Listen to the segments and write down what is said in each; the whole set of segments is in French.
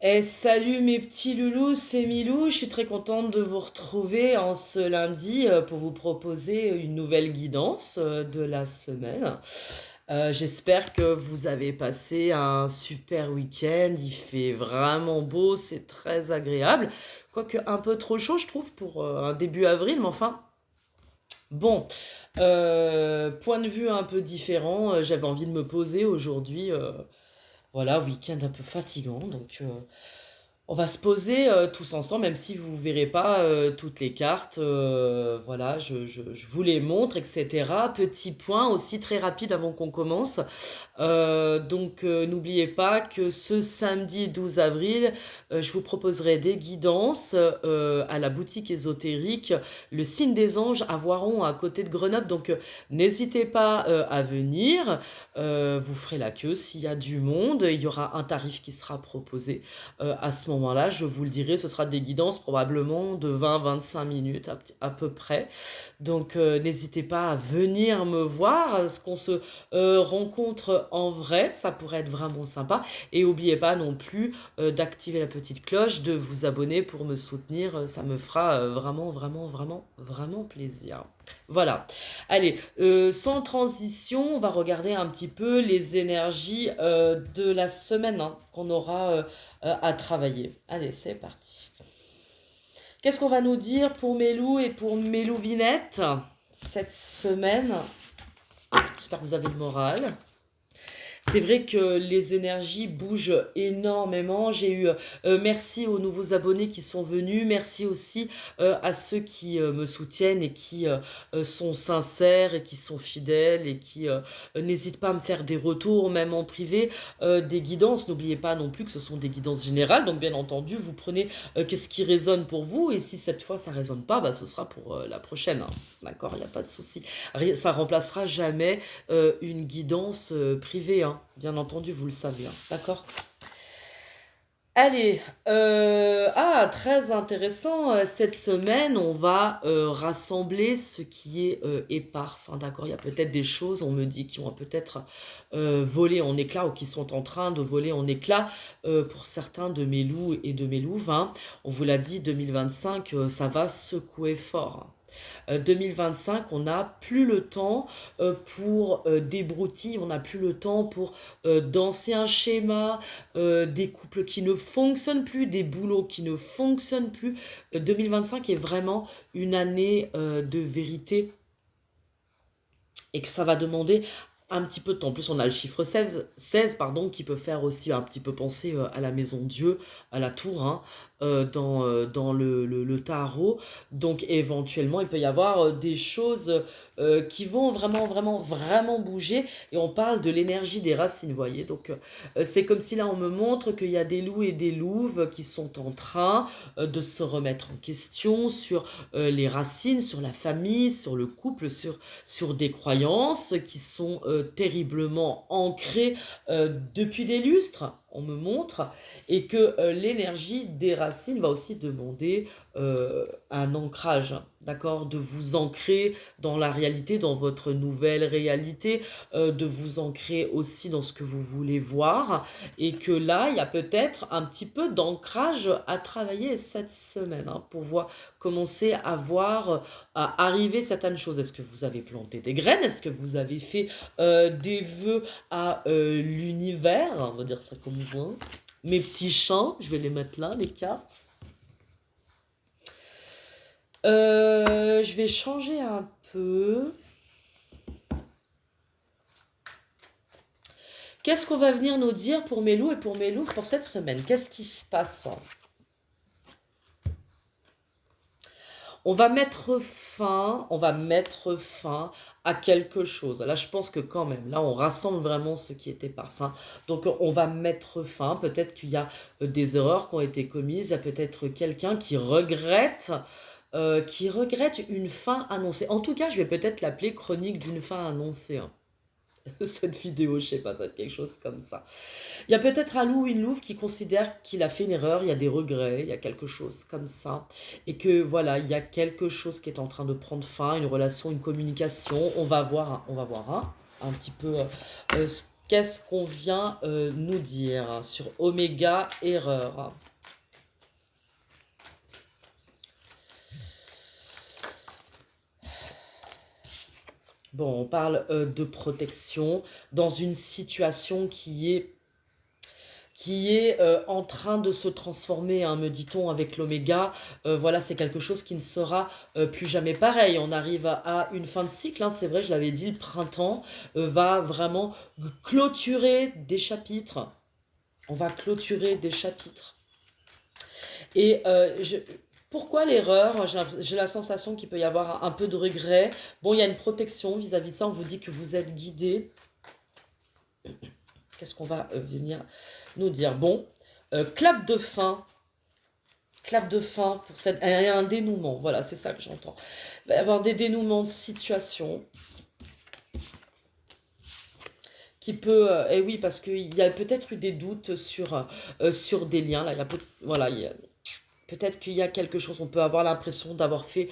Salut mes petits loulous, c'est Milou. Je suis très contente de vous retrouver en ce lundi pour vous proposer une nouvelle guidance de la semaine. J'espère que vous avez passé un super week-end. Il fait vraiment beau, c'est très agréable. Quoique un peu trop chaud, je trouve, pour un début avril, mais enfin, bon. Point de vue un peu différent, j'avais envie de me poser aujourd'hui. Voilà, week-end un peu fatigant, donc on va se poser tous ensemble, même si vous ne verrez pas toutes les cartes. Voilà, je vous les montre, etc. Petit point aussi très rapide avant qu'on commence. N'oubliez pas que ce samedi 12 avril, je vous proposerai des guidances à la boutique ésotérique Le Signe des Anges à Voiron, à côté de Grenoble. Donc n'hésitez pas à venir. Vous ferez la queue s'il y a du monde. Il y aura un tarif qui sera proposé à ce moment-là. Je vous le dirai, ce sera des guidances probablement de 20-25 minutes à peu près. Donc n'hésitez pas à venir me voir, ce qu'on se rencontre en vrai, ça pourrait être vraiment sympa. Et n'oubliez pas non plus d'activer la petite cloche, de vous abonner pour me soutenir, ça me fera vraiment, vraiment, vraiment, vraiment plaisir. Voilà. Allez, sans transition, on va regarder un petit peu les énergies de la semaine hein, qu'on aura à travailler. Allez, c'est parti. Qu'est-ce qu'on va nous dire pour Mélou et pour Mélouvinette cette semaine? J'espère que vous avez le moral. C'est vrai que les énergies bougent énormément. J'ai eu merci aux nouveaux abonnés qui sont venus. Merci aussi à ceux qui me soutiennent et qui sont sincères et qui sont fidèles et qui n'hésitent pas à me faire des retours, même en privé, des guidances. N'oubliez pas non plus que ce sont des guidances générales. Donc, bien entendu, vous prenez qu'est-ce qui résonne pour vous. Et si cette fois ça résonne pas, bah, ce sera pour la prochaine. Hein. D'accord, il n'y a pas de souci. Ça remplacera jamais une guidance privée, hein. Bien entendu, vous le savez, hein. D'accord. Allez, très intéressant. Cette semaine, on va rassembler ce qui est éparse. Hein, d'accord, il y a peut-être des choses, on me dit, qui ont peut-être volé en éclats ou qui sont en train de voler en éclats pour certains de mes loups et de mes louves. Hein. On vous l'a dit, 2025, ça va secouer fort. Hein. 2025, on n'a plus le temps pour des broutilles, on n'a plus le temps pour d'anciens schémas, des couples qui ne fonctionnent plus, des boulots qui ne fonctionnent plus. 2025 est vraiment une année de vérité et que ça va demander un petit peu de temps. En plus, on a le chiffre 16 pardon, qui peut faire aussi un petit peu penser à la maison Dieu, à la tour, hein, dans le tarot. Donc, éventuellement, il peut y avoir des choses qui vont vraiment, vraiment, vraiment bouger. Et on parle de l'énergie des racines, vous voyez. Donc, c'est comme si là, on me montre qu'il y a des loups et des louves qui sont en train de se remettre en question sur les racines, sur la famille, sur le couple, sur des croyances qui sont terriblement ancrées depuis des lustres, on me montre, et que l'énergie des racines va aussi demander un ancrage, d'accord, de vous ancrer dans la réalité, dans votre nouvelle réalité, de vous ancrer aussi dans ce que vous voulez voir, et que là, il y a peut-être un petit peu d'ancrage à travailler cette semaine, hein, pour commencer à voir à arriver certaines choses. Est-ce que vous avez planté des graines? Est-ce que vous avez fait des vœux à l'univers? On va dire ça comme vous. Mes petits champs, je vais les mettre là, les cartes. Je vais changer un peu. Qu'est-ce qu'on va venir nous dire pour mes loups et pour mes loups pour cette semaine? Qu'est-ce qui se passe? On va mettre fin à quelque chose. Là, je pense que quand même, là, on rassemble vraiment ce qui était par ça. Donc, on va mettre fin. Peut-être qu'il y a des erreurs qui ont été commises. Il y a peut-être quelqu'un qui regrette une fin annoncée. En tout cas, je vais peut-être l'appeler chronique d'une fin annoncée. Hein. Cette vidéo, je sais pas, ça va être quelque chose comme ça. Il y a peut-être un loup ou une louve qui considère qu'il a fait une erreur, il y a des regrets, il y a quelque chose comme ça. Et que voilà, il y a quelque chose qui est en train de prendre fin, une relation, une communication. On va voir hein, un petit peu Qu'est-ce qu'on vient nous dire sur Oméga erreur? Bon, on parle de protection dans une situation qui est en train de se transformer, hein, me dit-on, avec l'oméga. Voilà, c'est quelque chose qui ne sera plus jamais pareil. On arrive à une fin de cycle, hein, c'est vrai, je l'avais dit, le printemps va vraiment clôturer des chapitres. On va clôturer des chapitres. Et pourquoi l'erreur? J'ai la sensation qu'il peut y avoir un peu de regret. Bon, il y a une protection vis-à-vis de ça. On vous dit que vous êtes guidé. Qu'est-ce qu'on va venir nous dire? Bon, clap de fin. Clap de fin pour un dénouement. Voilà, c'est ça que j'entends. Il va y avoir des dénouements de situation qui peut... et oui, parce qu'il y a peut-être eu des doutes sur des liens. Là, voilà, peut-être qu'il y a quelque chose, on peut avoir l'impression d'avoir fait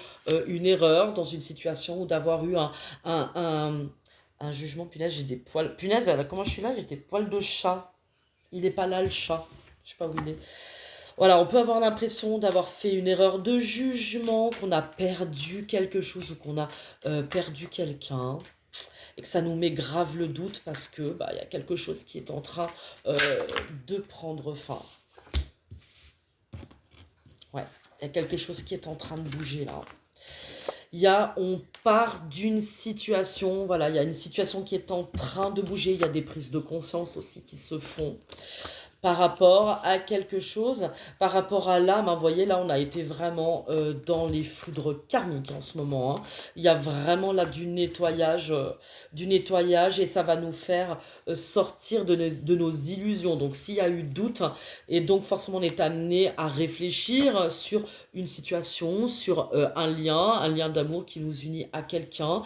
une erreur dans une situation ou d'avoir eu un jugement. Punaise, j'ai des poils. Punaise, comment je suis là? J'ai des poils de chat. Il est pas là, le chat. Je sais pas où il est. Voilà, on peut avoir l'impression d'avoir fait une erreur de jugement, qu'on a perdu quelque chose ou qu'on a perdu quelqu'un. Et que ça nous met grave le doute parce que bah, y a quelque chose qui est en train de prendre fin. Ouais, il y a quelque chose qui est en train de bouger là. On part d'une situation, voilà, il y a une situation qui est en train de bouger, il y a des prises de conscience aussi qui se font par rapport à quelque chose, par rapport à l'âme. Vous voyez, là, on a été vraiment dans les foudres karmiques en ce moment. Hein. Il y a vraiment là du nettoyage et ça va nous faire sortir de nos illusions. Donc, s'il y a eu doute, et donc forcément, on est amené à réfléchir sur une situation, sur un lien d'amour qui nous unit à quelqu'un.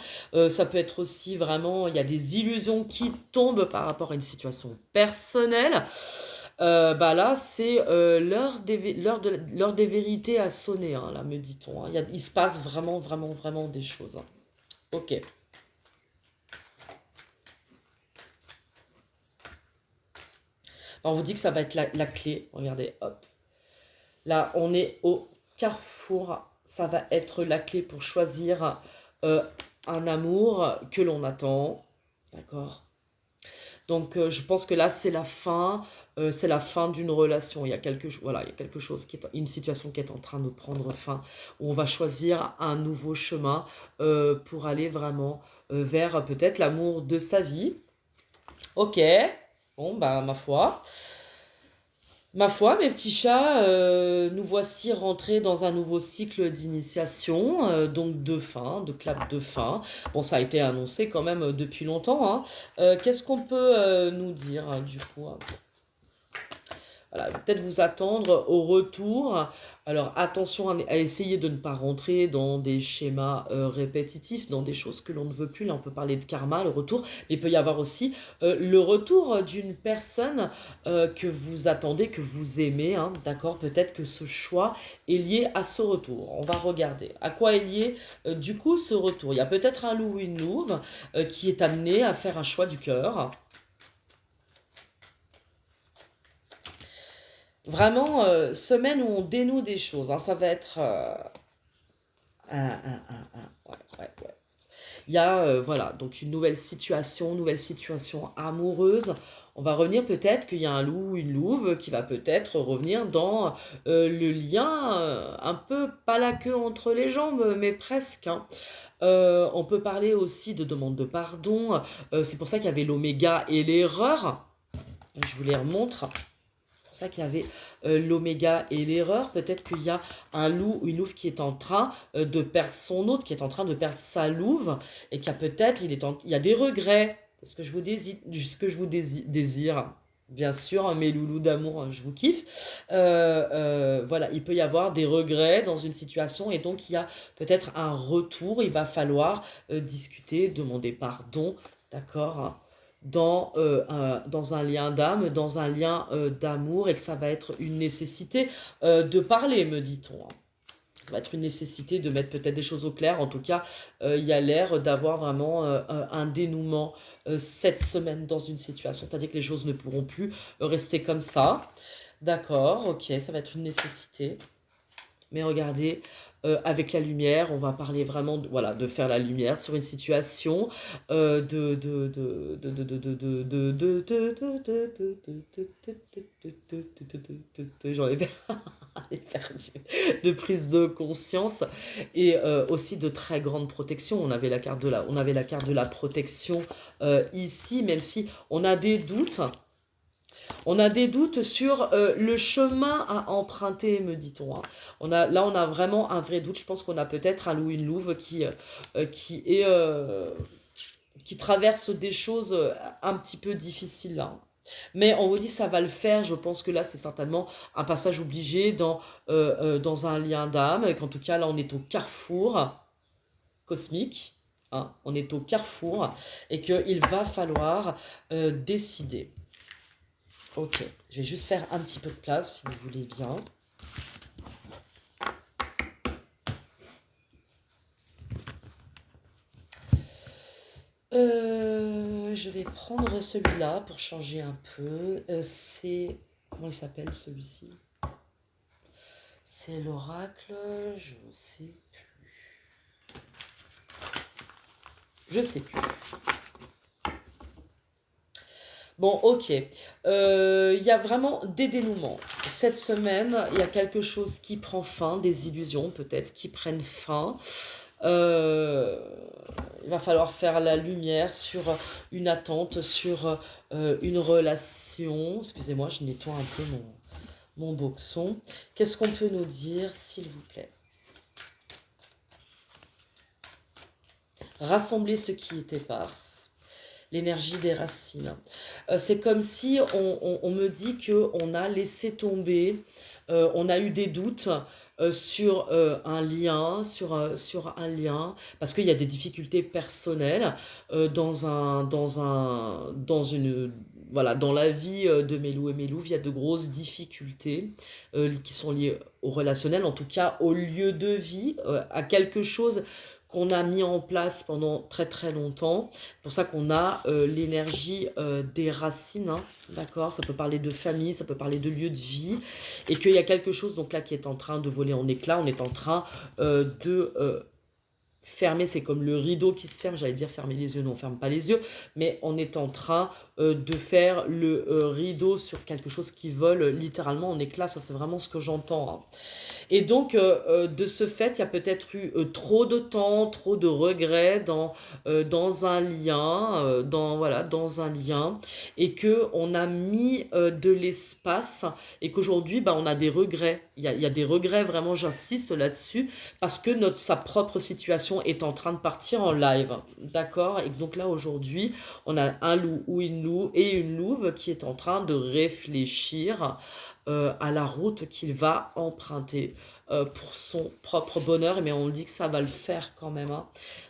Ça peut être aussi vraiment, il y a des illusions qui tombent par rapport à une situation personnelle. Bah là, c'est l'heure des vérités à sonner, hein, là, me dit-on. Hein. Il se passe vraiment, vraiment, vraiment des choses. Hein. Ok. On vous dit que ça va être la clé. Regardez, hop. Là, on est au carrefour. Ça va être la clé pour choisir un amour que l'on attend. D'accord? Donc, je pense que là, c'est la fin d'une relation. Il y a voilà, il y a quelque chose une situation qui est en train de prendre fin, où on va choisir un nouveau chemin pour aller vraiment vers peut-être l'amour de sa vie. Ok, bon, bah, ma foi, mes petits chats, nous voici rentrés dans un nouveau cycle d'initiation, donc de clap de fin. Bon, ça a été annoncé quand même depuis longtemps. Hein. Qu'est-ce qu'on peut nous dire du coup? Hein. Voilà, peut-être vous attendre au retour. Alors attention à essayer de ne pas rentrer dans des schémas répétitifs, dans des choses que l'on ne veut plus. Là, on peut parler de karma, le retour. Mais il peut y avoir aussi le retour d'une personne que vous attendez, que vous aimez. Hein, d'accord? Peut-être que ce choix est lié à ce retour. On va regarder. À quoi est lié du coup ce retour? Il y a peut-être un loup ou une louve qui est amené à faire un choix du cœur. Vraiment, semaine où on dénoue des choses. Hein, ça va être... ouais. Il y a, voilà, donc une nouvelle situation amoureuse. On va revenir peut-être qu'il y a un loup ou une louve qui va peut-être revenir dans le lien, un peu pas la queue entre les jambes, mais presque. Hein. On peut parler aussi de demande de pardon. C'est pour ça qu'il y avait l'oméga et l'erreur. Je vous les remontre. C'est pour ça qu'il y avait l'oméga et l'erreur. Peut-être qu'il y a un loup ou une louve qui est en train de perdre son hôte, qui est en train de perdre sa louve, et qu'il y a peut-être, il y a des regrets. C'est ce que je vous désire. Bien sûr, hein, mes loulous d'amour, hein, je vous kiffe. Voilà, il peut y avoir des regrets dans une situation et donc il y a peut-être un retour. Il va falloir discuter, demander pardon, d'accord, hein, dans un lien d'âme, dans un lien d'amour et que ça va être une nécessité de parler, me dit-on. Hein. ça va être une nécessité de mettre peut-être des choses au clair. En tout cas, il y a l'air d'avoir vraiment un dénouement cette semaine dans une situation. C'est-à-dire que les choses ne pourront plus rester comme ça. D'accord, ok, ça va être une nécessité. Mais regardez, avec la lumière, on va parler vraiment de, voilà, de faire la lumière sur une situation, j'en ai perdu, de prise de conscience et aussi de très grande protection. On avait la carte de la protection ici, même si on a des doutes. On a des doutes sur le chemin à emprunter, me dit-on, hein. Là, on a vraiment un vrai doute. Je pense qu'on a peut-être un loup, une louve qui traverse des choses un petit peu difficiles là. Mais on vous dit ça va le faire. Je pense que là, c'est certainement un passage obligé dans un lien d'âme. Et qu'en tout cas, là, on est au carrefour cosmique, hein. On est au carrefour et qu'il va falloir décider. Ok, je vais juste faire un petit peu de place si vous voulez bien. Je vais prendre celui-là pour changer un peu. Comment il s'appelle celui-ci? C'est l'oracle, je sais plus. Je sais plus. Bon, ok. Il y a vraiment des dénouements. Cette semaine, il y a quelque chose qui prend fin, des illusions peut-être qui prennent fin. Il va falloir faire la lumière sur une attente, sur une relation. Excusez-moi, je nettoie un peu mon boxon. Qu'est-ce qu'on peut nous dire, s'il vous plaît? Rassembler ce qui est éparse. L'énergie des racines. C'est comme si on me dit qu'on a laissé tomber, on a eu des doutes sur un lien, sur un lien, parce qu'il y a des difficultés personnelles voilà, dans la vie de Mélou et Mélouve, il y a de grosses difficultés qui sont liées au relationnel, en tout cas au lieu de vie, à quelque chose qu'on a mis en place pendant très très longtemps. C'est pour ça qu'on a l'énergie des racines, hein, d'accord? Ça peut parler de famille, ça peut parler de lieu de vie, et qu'il y a quelque chose donc là qui est en train de voler en éclats. On est en train de fermer, c'est comme le rideau qui se ferme, j'allais dire fermer les yeux, non, on ferme pas les yeux, mais on est en train de faire le rideau sur quelque chose qui vole littéralement en éclats. Ça, c'est vraiment ce que j'entends, hein. Et donc, de ce fait, il y a peut-être eu trop de temps, trop de regrets dans un lien, voilà, dans un lien, et qu'on a mis de l'espace, et qu'aujourd'hui, bah, on a des regrets. Il y a des regrets, vraiment, j'insiste là-dessus, parce que sa propre situation est en train de partir en live, d'accord? Et donc là, aujourd'hui, on a un loup ou une louve qui est en train de réfléchir à la route qu'il va emprunter pour son propre bonheur, mais on dit que ça va le faire quand même, hein.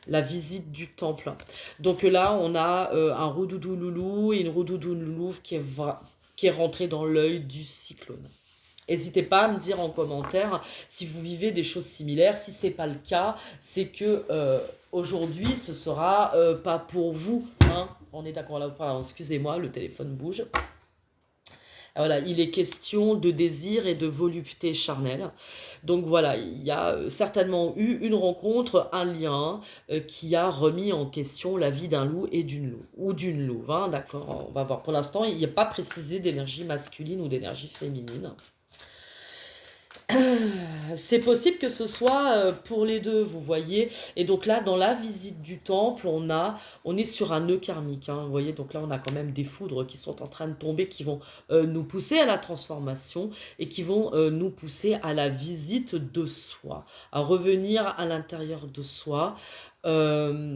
La visite du temple. Donc là, on a un roudoudou loulou et une roudoudou loulouve qui est rentrée dans l'œil du cyclone. N'hésitez pas à me dire en commentaire si vous vivez des choses similaires. Si c'est pas le cas, c'est que aujourd'hui, ce sera pas pour vous, hein. On est d'accord là. Pardon, excusez-moi, le téléphone bouge. Voilà, il est question de désir et de volupté charnelle. Donc voilà, il y a certainement eu une rencontre, un lien qui a remis en question la vie d'un loup et d'une louve, ou d'une louve, hein, d'accord, on va voir. Pour l'instant, il n'y a pas précisé d'énergie masculine ou d'énergie féminine. C'est possible que ce soit pour les deux, vous voyez. Et donc là, dans la visite du temple, on est sur un nœud karmique, hein, vous voyez. Donc là, on a quand même des foudres qui sont en train de tomber, qui vont nous pousser à la transformation et qui vont nous pousser à la visite de soi, à revenir à l'intérieur de soi. La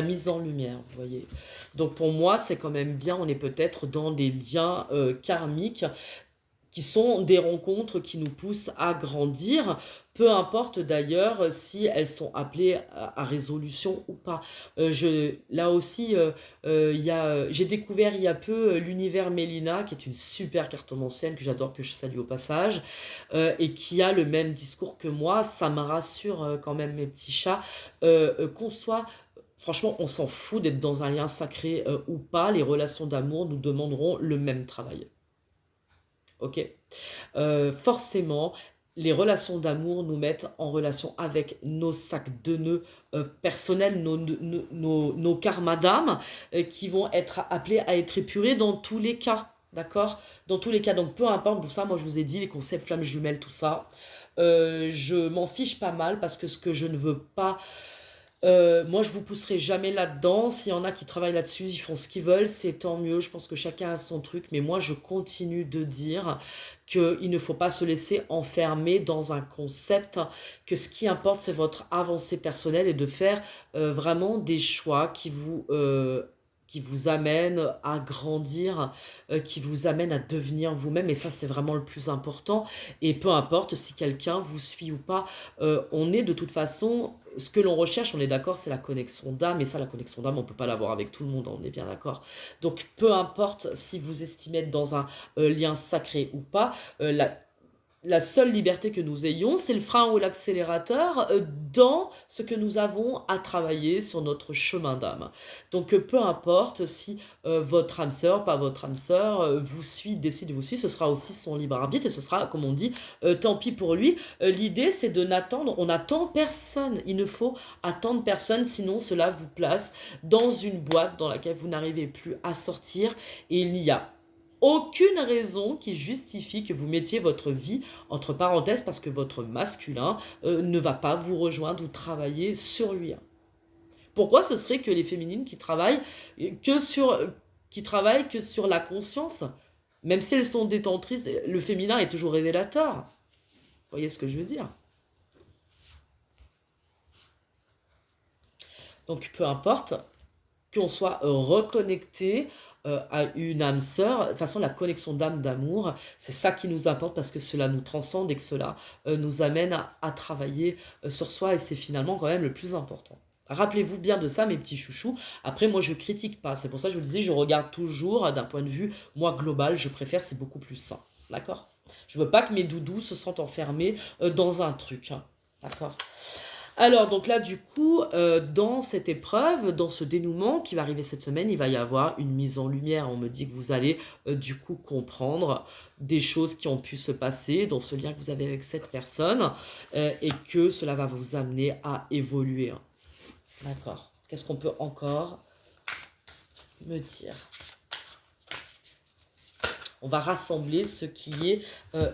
mise en lumière, vous voyez. Donc pour moi, c'est quand même bien, on est peut-être dans des liens karmiques qui sont des rencontres qui nous poussent à grandir, peu importe d'ailleurs si elles sont appelées à résolution ou pas. Là aussi, j'ai découvert il y a peu l'univers Mélina, qui est une super cartomancienne que j'adore, que je salue au passage, et qui a le même discours que moi. Ça me rassure quand même, mes petits chats, qu'on soit. Franchement, on s'en fout d'être dans un lien sacré ou pas. Les relations d'amour nous demanderont le même travail. Ok. Forcément, les relations d'amour nous mettent en relation avec nos sacs de nœuds personnels, nos karmas d'âme, qui vont être appelés à être épurés dans tous les cas. D'accord? Dans tous les cas. Donc, peu importe, pour ça, moi, je vous ai dit, les concepts flammes jumelles, tout ça. Je m'en fiche pas mal parce que ce que je ne veux pas, moi, je vous pousserai jamais là-dedans. S'il y en a qui travaillent là-dessus, ils font ce qu'ils veulent, c'est tant mieux. Je pense que chacun a son truc. Mais moi, je continue de dire qu'il ne faut pas se laisser enfermer dans un concept, que ce qui importe, c'est votre avancée personnelle et de faire vraiment des choix qui vous amènent à grandir, qui vous amènent à devenir vous-même. Et ça, c'est vraiment le plus important. Et peu importe si quelqu'un vous suit ou pas, on est de toute façon, ce que l'on recherche, on est d'accord, c'est la connexion d'âme. Et ça, la connexion d'âme, on ne peut pas l'avoir avec tout le monde, on est bien d'accord. Donc, peu importe si vous estimez être dans un lien sacré ou pas, la seule liberté que nous ayons, c'est le frein ou l'accélérateur dans ce que nous avons à travailler sur notre chemin d'âme. Donc, peu importe si votre âme sœur, pas votre âme sœur, vous suit, décide de vous suivre, ce sera aussi son libre arbitre et ce sera, comme on dit, tant pis pour lui. L'idée, c'est de n'attendre, on n'attend personne. Il ne faut attendre personne, sinon cela vous place dans une boîte dans laquelle vous n'arrivez plus à sortir et il n'y a aucune raison qui justifie que vous mettiez votre vie entre parenthèses parce que votre masculin ne va pas vous rejoindre ou travailler sur lui. Pourquoi ce serait que les féminines qui travaillent que sur la conscience, même si elles sont détentrices, le féminin est toujours révélateur. Vous voyez ce que je veux dire? Donc peu importe, qu'on soit reconnecté à une âme sœur. De toute façon, la connexion d'âme, d'amour, c'est ça qui nous importe parce que cela nous transcende et que cela nous amène à travailler sur soi et c'est finalement quand même le plus important. Rappelez-vous bien de ça, mes petits chouchous. Après, moi, je critique pas. C'est pour ça que je vous disais, je regarde toujours d'un point de vue, moi, global, je préfère, c'est beaucoup plus sain. D'accord? Je veux pas que mes doudous se sentent enfermés dans un truc. Hein. D'accord? Alors, donc là, du coup, dans cette épreuve, dans ce dénouement qui va arriver cette semaine, il va y avoir une mise en lumière. On me dit que vous allez, du coup, comprendre des choses qui ont pu se passer dans ce lien que vous avez avec cette personne et que cela va vous amener à évoluer. D'accord. Qu'est-ce qu'on peut encore me dire? On va rassembler ce qui est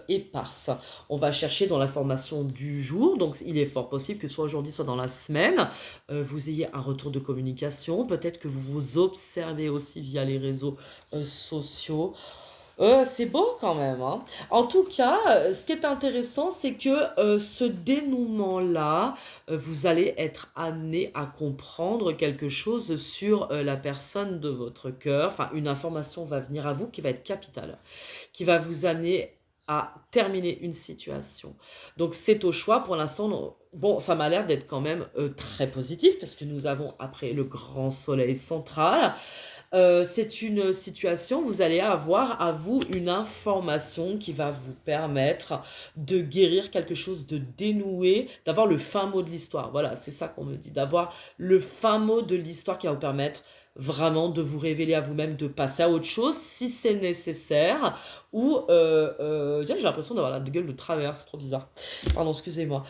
éparse. On va chercher dans l'information du jour. Donc, il est fort possible que soit aujourd'hui, soit dans la semaine, vous ayez un retour de communication. Peut-être que vous vous observez aussi via les réseaux sociaux. C'est beau quand même. Hein. En tout cas, ce qui est intéressant, c'est que ce dénouement-là, vous allez être amené à comprendre quelque chose sur la personne de votre cœur. Enfin, une information va venir à vous qui va être capitale, qui va vous amener à terminer une situation. Donc, c'est au choix. Pour l'instant, bon, ça m'a l'air d'être quand même très positif parce que nous avons, après le grand soleil central, c'est une situation, vous allez avoir à vous une information qui va vous permettre de guérir quelque chose, de dénouer, d'avoir le fin mot de l'histoire. Voilà, c'est ça qu'on me dit, d'avoir le fin mot de l'histoire qui va vous permettre vraiment de vous révéler à vous-même, de passer à autre chose si c'est nécessaire, ou j'ai l'impression d'avoir la gueule de travers, c'est trop bizarre. Pardon, excusez-moi.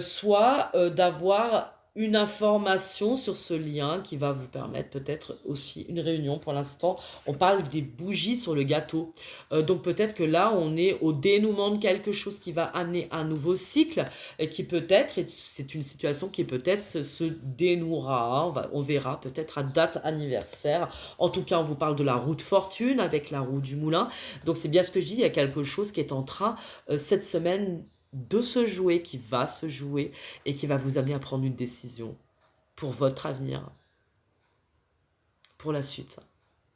Soit d'avoir une information sur ce lien qui va vous permettre peut-être aussi une réunion. Pour l'instant, on parle des bougies sur le gâteau. Donc peut-être que là, on est au dénouement de quelque chose qui va amener un nouveau cycle et qui peut-être, et c'est une situation qui peut-être se dénouera, hein, on verra peut-être à date anniversaire. En tout cas, on vous parle de la roue de fortune avec la roue du moulin. Donc c'est bien ce que je dis, il y a quelque chose qui est en train cette semaine de se jouer, qui va se jouer et qui va vous amener à prendre une décision pour votre avenir, pour la suite.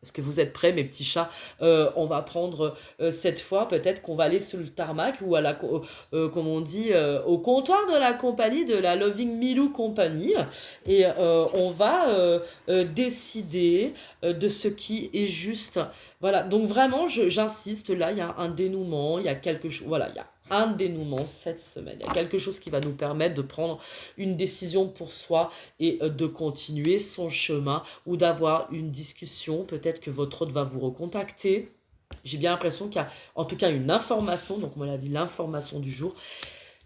Est-ce que vous êtes prêts, mes petits chats? On va prendre cette fois, peut-être qu'on va aller sur le tarmac ou comme on dit, au comptoir de la compagnie, de la Loving Milou Company. Et on va décider de ce qui est juste. Voilà, donc vraiment, j'insiste, là, il y a un dénouement, il y a quelque chose, voilà, il y a un dénouement cette semaine. Il y a quelque chose qui va nous permettre de prendre une décision pour soi et de continuer son chemin ou d'avoir une discussion. Peut-être que votre hôte va vous recontacter. J'ai bien l'impression qu'il y a en tout cas une information, donc on l'a dit, l'information du jour,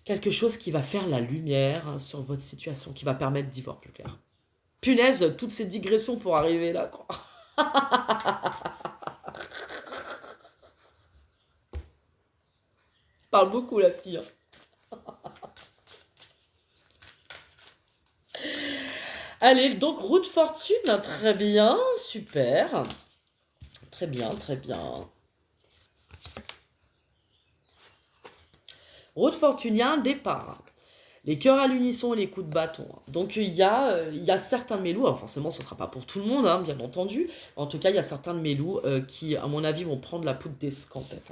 quelque chose qui va faire la lumière sur votre situation, qui va permettre d'y voir plus clair. Punaise, toutes ces digressions pour arriver là, quoi. Parle beaucoup la fille. Allez, donc roue de fortune, très bien, super. Très bien, très bien. Roue de fortune, il y a un départ. Les cœurs à l'unisson et les coups de bâton. Donc il y a certains de mes loups, alors forcément ce ne sera pas pour tout le monde, bien entendu. En tout cas, il y a certains de mes loups qui, à mon avis, vont prendre la poudre d'escampette.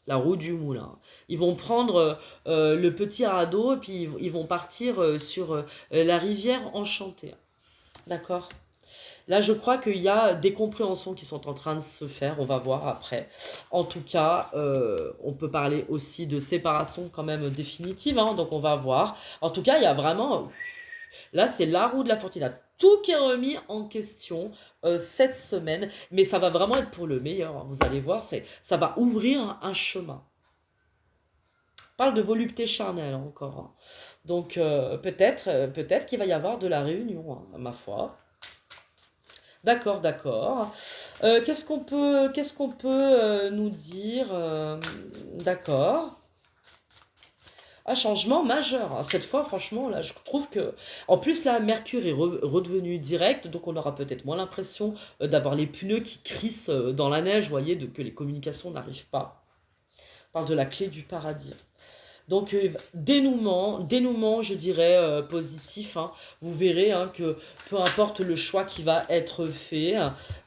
La roue du moulin. Ils vont prendre le petit radeau et puis ils vont partir sur la rivière enchantée. D'accord? Là, je crois qu'il y a des compréhensions qui sont en train de se faire, on va voir après. En tout cas, on peut parler aussi de séparation quand même définitive, donc on va voir. En tout cas, il y a vraiment... Là, c'est la roue de la fortune. Il y a tout qui est remis en question cette semaine, mais ça va vraiment être pour le meilleur. Vous allez voir, ça va ouvrir un chemin. On parle de volupté charnelle encore. Donc peut-être qu'il va y avoir de la réunion, ma foi. D'accord, d'accord. Qu'est-ce qu'on peut nous dire d'accord. Un changement majeur. Cette fois, franchement, là, je trouve que... En plus, là, Mercure est redevenu direct, donc on aura peut-être moins l'impression d'avoir les pneus qui crissent dans la neige, vous voyez, que les communications n'arrivent pas. On parle de la clé du paradis. Donc dénouement, je dirais positif. Vous verrez que peu importe le choix qui va être fait,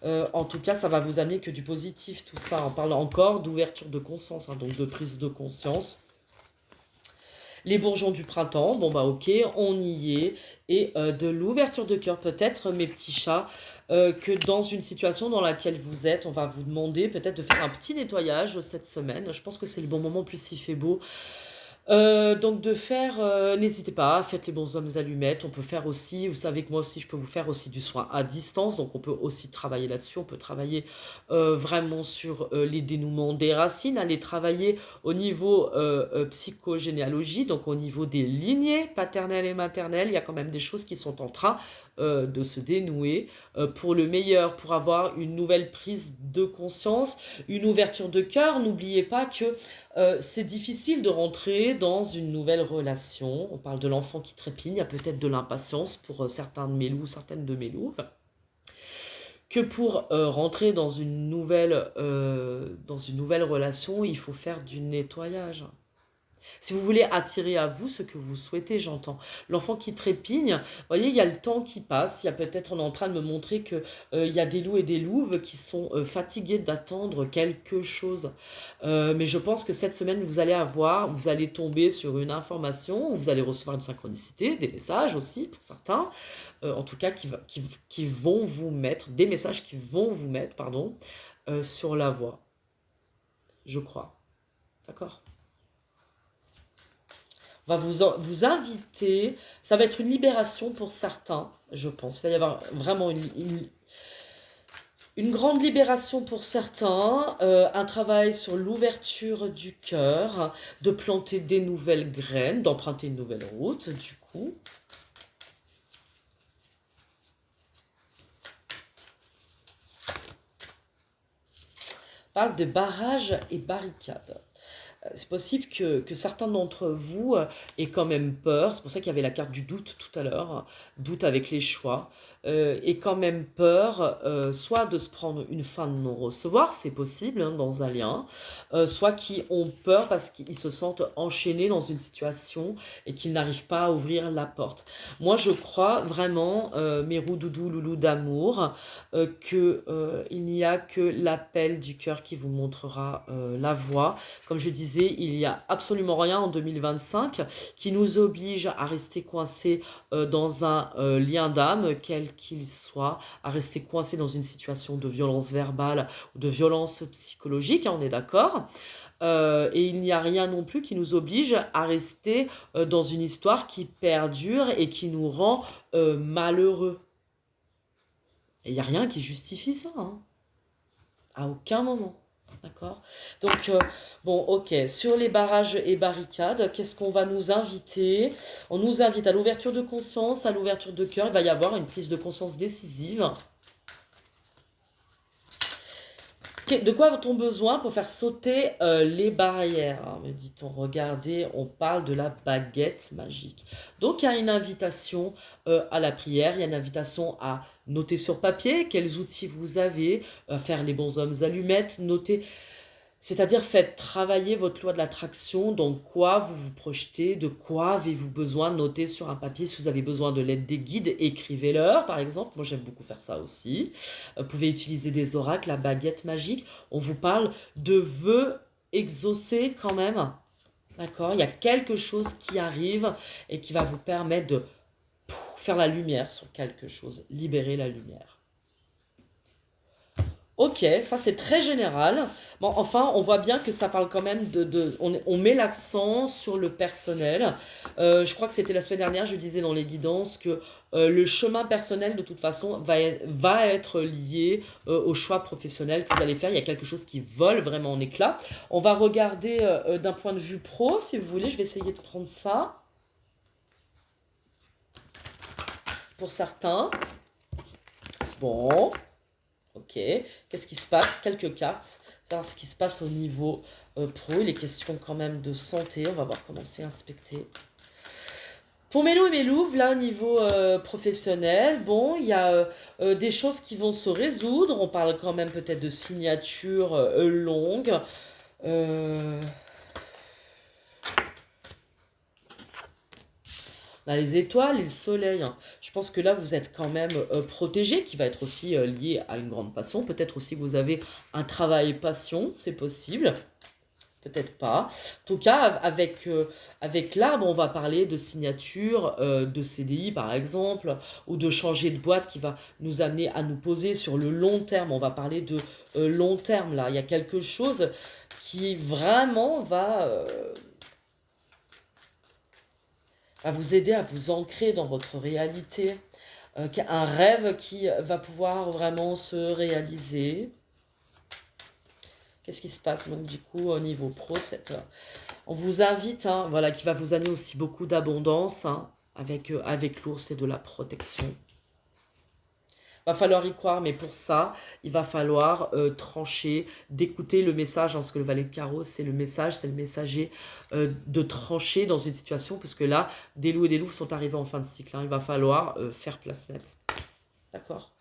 en tout cas, ça va vous amener que du positif, tout ça. On parle encore d'ouverture de conscience, donc de prise de conscience. Les bourgeons du printemps, bon bah ok, on y est. Et de l'ouverture de cœur, peut-être, mes petits chats, que dans une situation dans laquelle vous êtes, on va vous demander peut-être de faire un petit nettoyage cette semaine. Je pense que c'est le bon moment, plus il fait beau. Donc de faire, n'hésitez pas, faites les bons hommes allumettes. On peut faire aussi, vous savez que moi aussi je peux vous faire aussi du soin à distance, donc on peut aussi travailler là-dessus. On peut travailler vraiment sur les dénouements des racines, aller travailler au niveau psychogénéalogie, donc au niveau des lignées paternelles et maternelles. Il y a quand même des choses qui sont en train de se dénouer pour le meilleur, pour avoir une nouvelle prise de conscience, une ouverture de cœur. N'oubliez pas que c'est difficile de rentrer dans une nouvelle relation. On parle de l'enfant qui trépigne, il y a peut-être de l'impatience pour certains de mes loups, certaines de mes loups. Que pour rentrer dans une nouvelle relation, il faut faire du nettoyage. Si vous voulez attirer à vous ce que vous souhaitez, j'entends. L'enfant qui trépigne, vous voyez, il y a le temps qui passe. Il y a peut-être, on est en train de me montrer que il y a des loups et des louves qui sont fatigués d'attendre quelque chose. Mais je pense que cette semaine, vous allez tomber sur une information, vous allez recevoir une synchronicité, des messages aussi pour certains, en tout cas qui vont vous mettre, des messages qui vont vous mettre, pardon, sur la voie. Je crois. D'accord? Va vous inviter. Ça va être une libération pour certains, je pense. Il va y avoir vraiment une grande libération pour certains, un travail sur l'ouverture du cœur, de planter des nouvelles graines, d'emprunter une nouvelle route, du coup. On parle de barrages et barricades. C'est possible que certains d'entre vous aient quand même peur. C'est pour ça qu'il y avait la carte du doute tout à l'heure, hein, doute avec les choix, aient quand même peur, soit de se prendre une fin de non-recevoir, c'est possible hein, dans un lien, soit qui ont peur parce qu'ils se sentent enchaînés dans une situation et qu'ils n'arrivent pas à ouvrir la porte. Moi, je crois vraiment, mes doudou, loulou d'amour, il n'y a que l'appel du cœur qui vous montrera la voie. Comme je disais, il n'y a absolument rien en 2025 qui nous oblige à rester coincés dans un lien d'âme, quel qu'il soit, à rester coincés dans une situation de violence verbale ou de violence psychologique, hein, on est d'accord. Et il n'y a rien non plus qui nous oblige à rester dans une histoire qui perdure et qui nous rend malheureux. Et il n'y a rien qui justifie ça, hein, à aucun moment. D'accord? Donc, bon, ok. Sur les barrages et barricades, qu'est-ce qu'on va nous inviter? On nous invite à l'ouverture de conscience, à l'ouverture de cœur. Il va y avoir une prise de conscience décisive. De quoi a-t-on besoin pour faire sauter les barrières, hein, me dit-on. Regardez, on parle de la baguette magique. Donc, il y a une invitation à la prière, il y a une invitation à noter sur papier quels outils vous avez, faire les bons hommes allumettes, noter. C'est-à-dire, faites travailler votre loi de l'attraction, dans quoi vous vous projetez, de quoi avez-vous besoin, notez sur un papier. Si vous avez besoin de l'aide des guides, écrivez-leur, par exemple. Moi, j'aime beaucoup faire ça aussi. Vous pouvez utiliser des oracles, la baguette magique. On vous parle de vœux exaucés quand même. D'accord? Il y a quelque chose qui arrive et qui va vous permettre de faire la lumière sur quelque chose, libérer la lumière. Ok, ça c'est très général. Bon, enfin, on voit bien que ça parle quand même on met l'accent sur le personnel. Je crois que c'était la semaine dernière, je disais dans les guidances que le chemin personnel, de toute façon, va être lié au choix professionnel que vous allez faire. Il y a quelque chose qui vole vraiment en éclats. On va regarder d'un point de vue pro, si vous voulez. Je vais essayer de prendre ça pour certains. Bon. Ok, qu'est-ce qui se passe? Quelques cartes, savoir ce qui se passe au niveau pro. Il est question quand même de santé, on va voir comment c'est inspecté. Pour Mélo et Mélouve, là au niveau professionnel, bon, il y a des choses qui vont se résoudre. On parle quand même peut-être de signatures longues. On a les étoiles et le soleil, hein. Je pense que là, vous êtes quand même protégé, qui va être aussi lié à une grande passion. Peut-être aussi que vous avez un travail passion, c'est possible. Peut-être pas. En tout cas, avec l'arbre, on va parler de signature, de CDI par exemple, ou de changer de boîte qui va nous amener à nous poser sur le long terme. On va parler de long terme là. Il y a quelque chose qui vraiment va vous aider à vous ancrer dans votre réalité. Un rêve qui va pouvoir vraiment se réaliser. Qu'est-ce qui se passe donc du coup au niveau pro on vous invite, hein, voilà, qui va vous amener aussi beaucoup d'abondance, hein, avec l'ours et de la protection. Va falloir y croire, mais pour ça, il va falloir trancher, d'écouter le message, parce que le valet de carreau, c'est le message, c'est le messager, de trancher dans une situation, puisque là, des loups et des loups sont arrivés en fin de cycle, hein, il va falloir faire place nette. D'accord?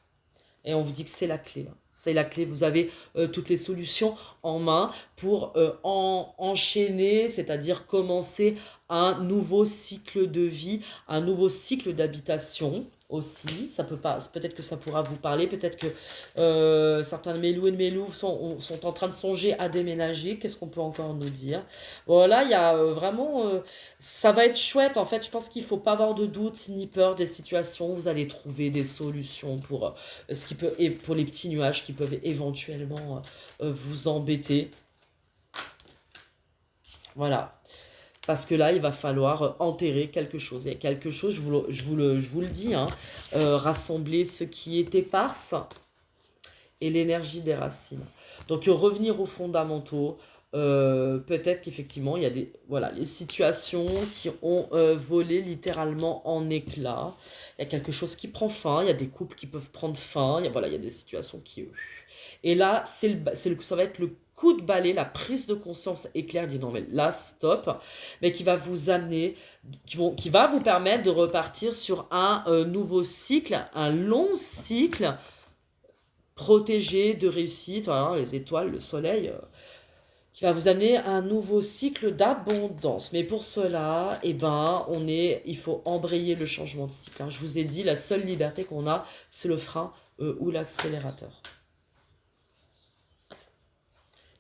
Et on vous dit que c'est la clé, là. C'est la clé, vous avez toutes les solutions en main pour enchaîner, c'est-à-dire commencer un nouveau cycle de vie, un nouveau cycle d'habitation aussi. Ça peut pas, peut-être que ça pourra vous parler, peut-être que certains de mes loups et de mes loups sont en train de songer à déménager. Qu'est-ce qu'on peut encore nous dire? Voilà, il y a vraiment... ça va être chouette, en fait. Je pense qu'il ne faut pas avoir de doute ni peur des situations. Vous allez trouver des solutions pour pour les petits nuages qui peuvent éventuellement vous embêter. Voilà. Parce que là, il va falloir enterrer quelque chose. Il y a quelque chose, je vous le dis, hein, rassembler ce qui est éparse et l'énergie des racines. Donc, revenir aux fondamentaux. Peut-être qu'effectivement, il y a les situations qui ont volé littéralement en éclats. Il y a quelque chose qui prend fin. Il y a des couples qui peuvent prendre fin. Il y a des situations qui... Et là, ça va être le coup de balai, la prise de conscience éclair, dit non mais là stop, mais qui va vous amener, qui va vous permettre de repartir sur un nouveau cycle, un long cycle protégé de réussite, voilà, les étoiles, le soleil, qui va vous amener à un nouveau cycle d'abondance. Mais pour cela, eh ben, il faut embrayer le changement de cycle, hein. Je vous ai dit, la seule liberté qu'on a, c'est le frein ou l'accélérateur.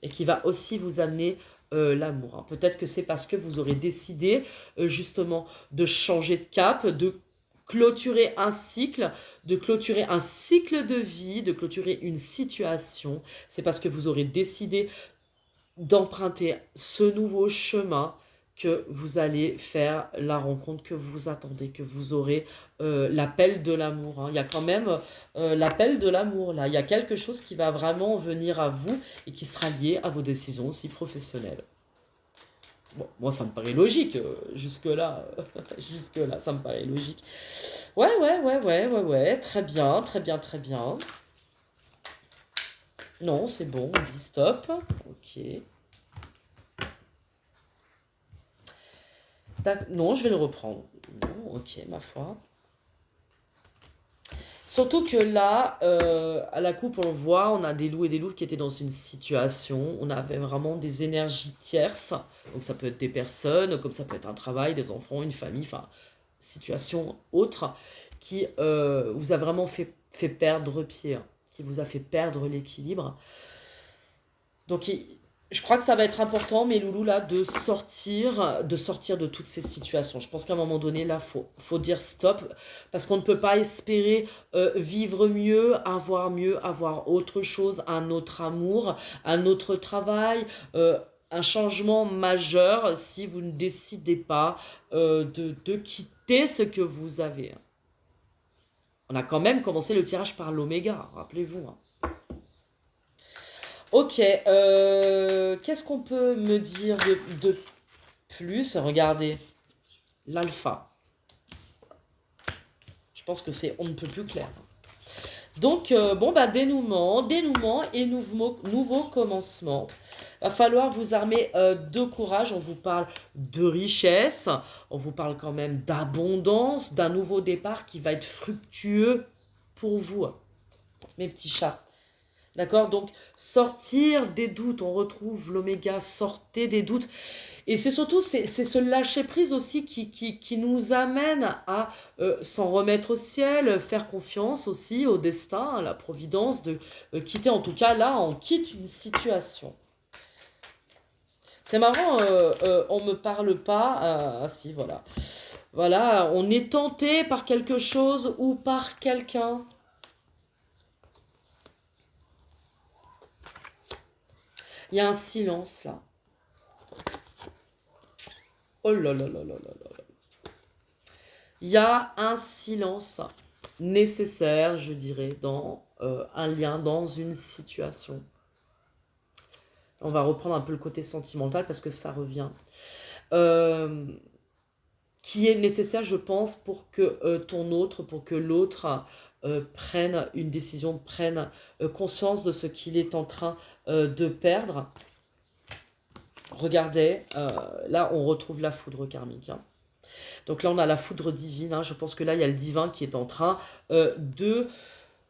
Et qui va aussi vous amener l'amour, hein. Peut-être que c'est parce que vous aurez décidé justement de changer de cap, de clôturer un cycle, de vie, de clôturer une situation. C'est parce que vous aurez décidé d'emprunter ce nouveau chemin que vous allez faire la rencontre que vous attendez, que vous aurez l'appel de l'amour, hein. Il y a quand même l'appel de l'amour là. Il y a quelque chose qui va vraiment venir à vous et qui sera lié à vos décisions aussi professionnelles. Bon, moi ça me paraît logique, jusque-là, jusque-là, ça me paraît logique. Ouais, ouais, ouais, ouais, ouais, ouais, très bien, très bien, très bien. Non, c'est bon, on dit stop. Ok. Non, je vais le reprendre. Non, ok, ma foi. Surtout que là, à la coupe, on le voit, on a des loups et des louves qui étaient dans une situation, on avait vraiment des énergies tierces, donc ça peut être des personnes, comme ça peut être un travail, des enfants, une famille, enfin, situation autre, qui vous a vraiment fait perdre pied, hein, qui vous a fait perdre l'équilibre. Donc, je crois que ça va être important, mes loulous, là, de sortir de toutes ces situations. Je pense qu'à un moment donné, là, faut dire stop, parce qu'on ne peut pas espérer vivre mieux, avoir autre chose, un autre amour, un autre travail, un changement majeur si vous ne décidez pas de quitter ce que vous avez. On a quand même commencé le tirage par l'oméga, rappelez-vous, hein. Ok, qu'est-ce qu'on peut me dire de plus? Regardez, l'alpha. Je pense que c'est on ne peut plus clair. Donc, bon, bah, dénouement et nouveau commencement. Va falloir vous armer de courage. On vous parle de richesse, on vous parle quand même d'abondance, d'un nouveau départ qui va être fructueux pour vous, mes petits chats. D'accord? Donc, sortir des doutes, on retrouve l'oméga, sortez des doutes. Et c'est surtout, c'est ce lâcher-prise aussi qui nous amène à s'en remettre au ciel, faire confiance aussi au destin, à la providence, de quitter, en tout cas, là, on quitte une situation. C'est marrant, on me parle pas, ah si, voilà. Voilà, on est tenté par quelque chose ou par quelqu'un. Il y a un silence là. Oh là là là là là là. Il y a un silence nécessaire, je dirais, dans un lien, dans une situation. On va reprendre un peu le côté sentimental parce que ça revient. Qui est nécessaire, je pense, pour que pour que l'autre prenne une décision, prenne conscience de ce qu'il est en train de perdre. Regardez, là on retrouve la foudre karmique, hein. Donc là on a la foudre divine, hein. Je pense que là il y a le divin qui est en train de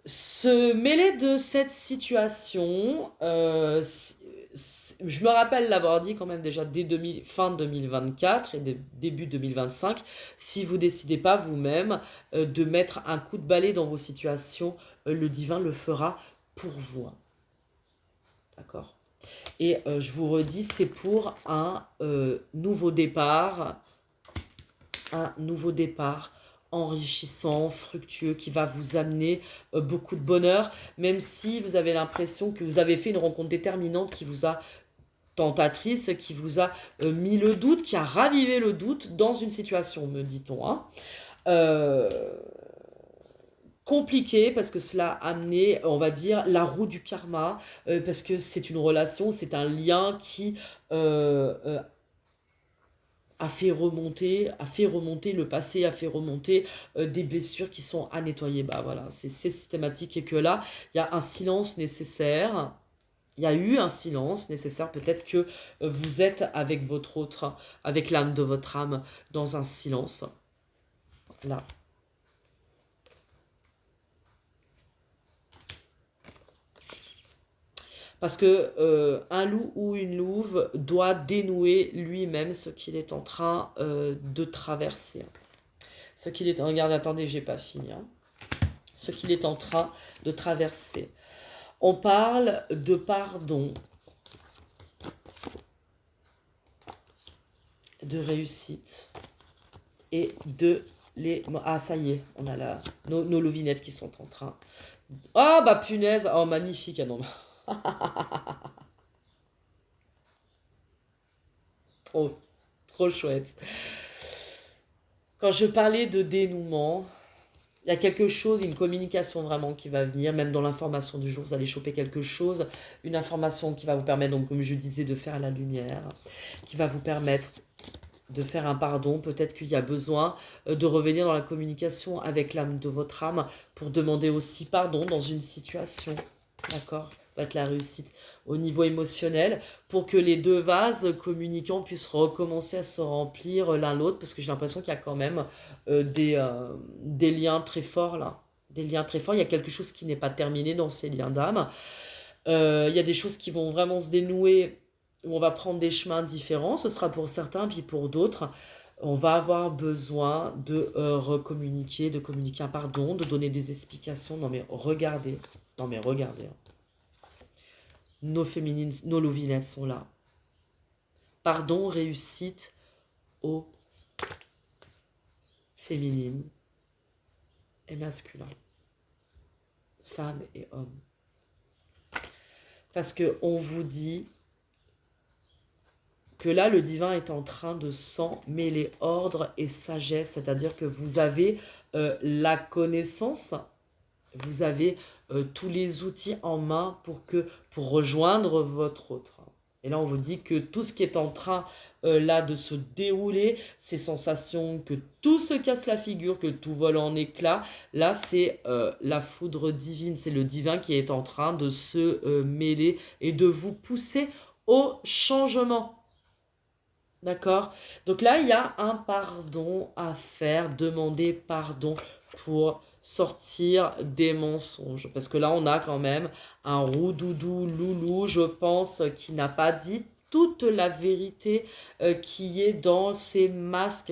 se mêler de cette situation. Je me rappelle l'avoir dit quand même déjà dès fin 2024 et début 2025. Si vous décidez pas vous-même de mettre un coup de balai dans vos situations, le divin le fera pour vous, hein. D'accord? Et je vous redis, c'est pour un nouveau départ enrichissant, fructueux, qui va vous amener beaucoup de bonheur, même si vous avez l'impression que vous avez fait une rencontre déterminante qui vous a tentatrice, qui vous a mis le doute, qui a ravivé le doute dans une situation, me dit-on, hein. Compliqué parce que cela a amené, on va dire, la roue du karma, parce que c'est une relation, c'est un lien qui a fait remonter le passé, a fait remonter des blessures qui sont à nettoyer. Bah voilà, c'est systématique et que là, il y a un silence nécessaire Il y a eu un silence nécessaire, peut-être que vous êtes avec votre autre, avec l'âme de votre âme, dans un silence. Là. Parce que un loup ou une louve doit dénouer lui-même ce qu'il est en train de traverser. Ce qu'il est... Regarde, attendez, j'ai pas fini. Hein. Ce qu'il est en train de traverser. On parle de pardon, de réussite et de les... Ah, ça y est, on a nos louvinettes qui sont en train... Ah, bah punaise. Oh, magnifique. Ah non. Trop, trop chouette. Quand je parlais de dénouement, il y a quelque chose, une communication vraiment qui va venir, même dans l'information du jour, vous allez choper quelque chose, une information qui va vous permettre, donc comme je disais, de faire la lumière, qui va vous permettre de faire un pardon. Peut-être qu'il y a besoin de revenir dans la communication avec l'âme de votre âme pour demander aussi pardon dans une situation, d'accord ? Va être la réussite au niveau émotionnel pour que les deux vases communicants puissent recommencer à se remplir l'un l'autre, parce que j'ai l'impression qu'il y a quand même des liens très forts là. Des liens très forts. Il y a quelque chose qui n'est pas terminé dans ces liens d'âme. Il y a des choses qui vont vraiment se dénouer, où on va prendre des chemins différents. Ce sera pour certains, puis pour d'autres, on va avoir besoin de recommuniquer, de communiquer un pardon, de donner des explications. Non mais regardez, hein. Nos féminines, nos louvinettes sont là. Pardon, réussite au féminine et masculin. Femmes et hommes. Parce qu'on vous dit que là, le divin est en train de s'en mêler ordre et sagesse. C'est-à-dire que vous avez la connaissance, vous avez tous les outils en main pour rejoindre votre autre. Et là, on vous dit que tout ce qui est en train là de se dérouler, ces sensations que tout se casse la figure, que tout vole en éclats, là, c'est la foudre divine. C'est le divin qui est en train de se mêler et de vous pousser au changement. D'accord? Donc là, il y a un pardon à faire, demander pardon pour sortir des mensonges. Parce que là, on a quand même un roux-doudou loulou, je pense, qui n'a pas dit toute la vérité qui est dans ces masques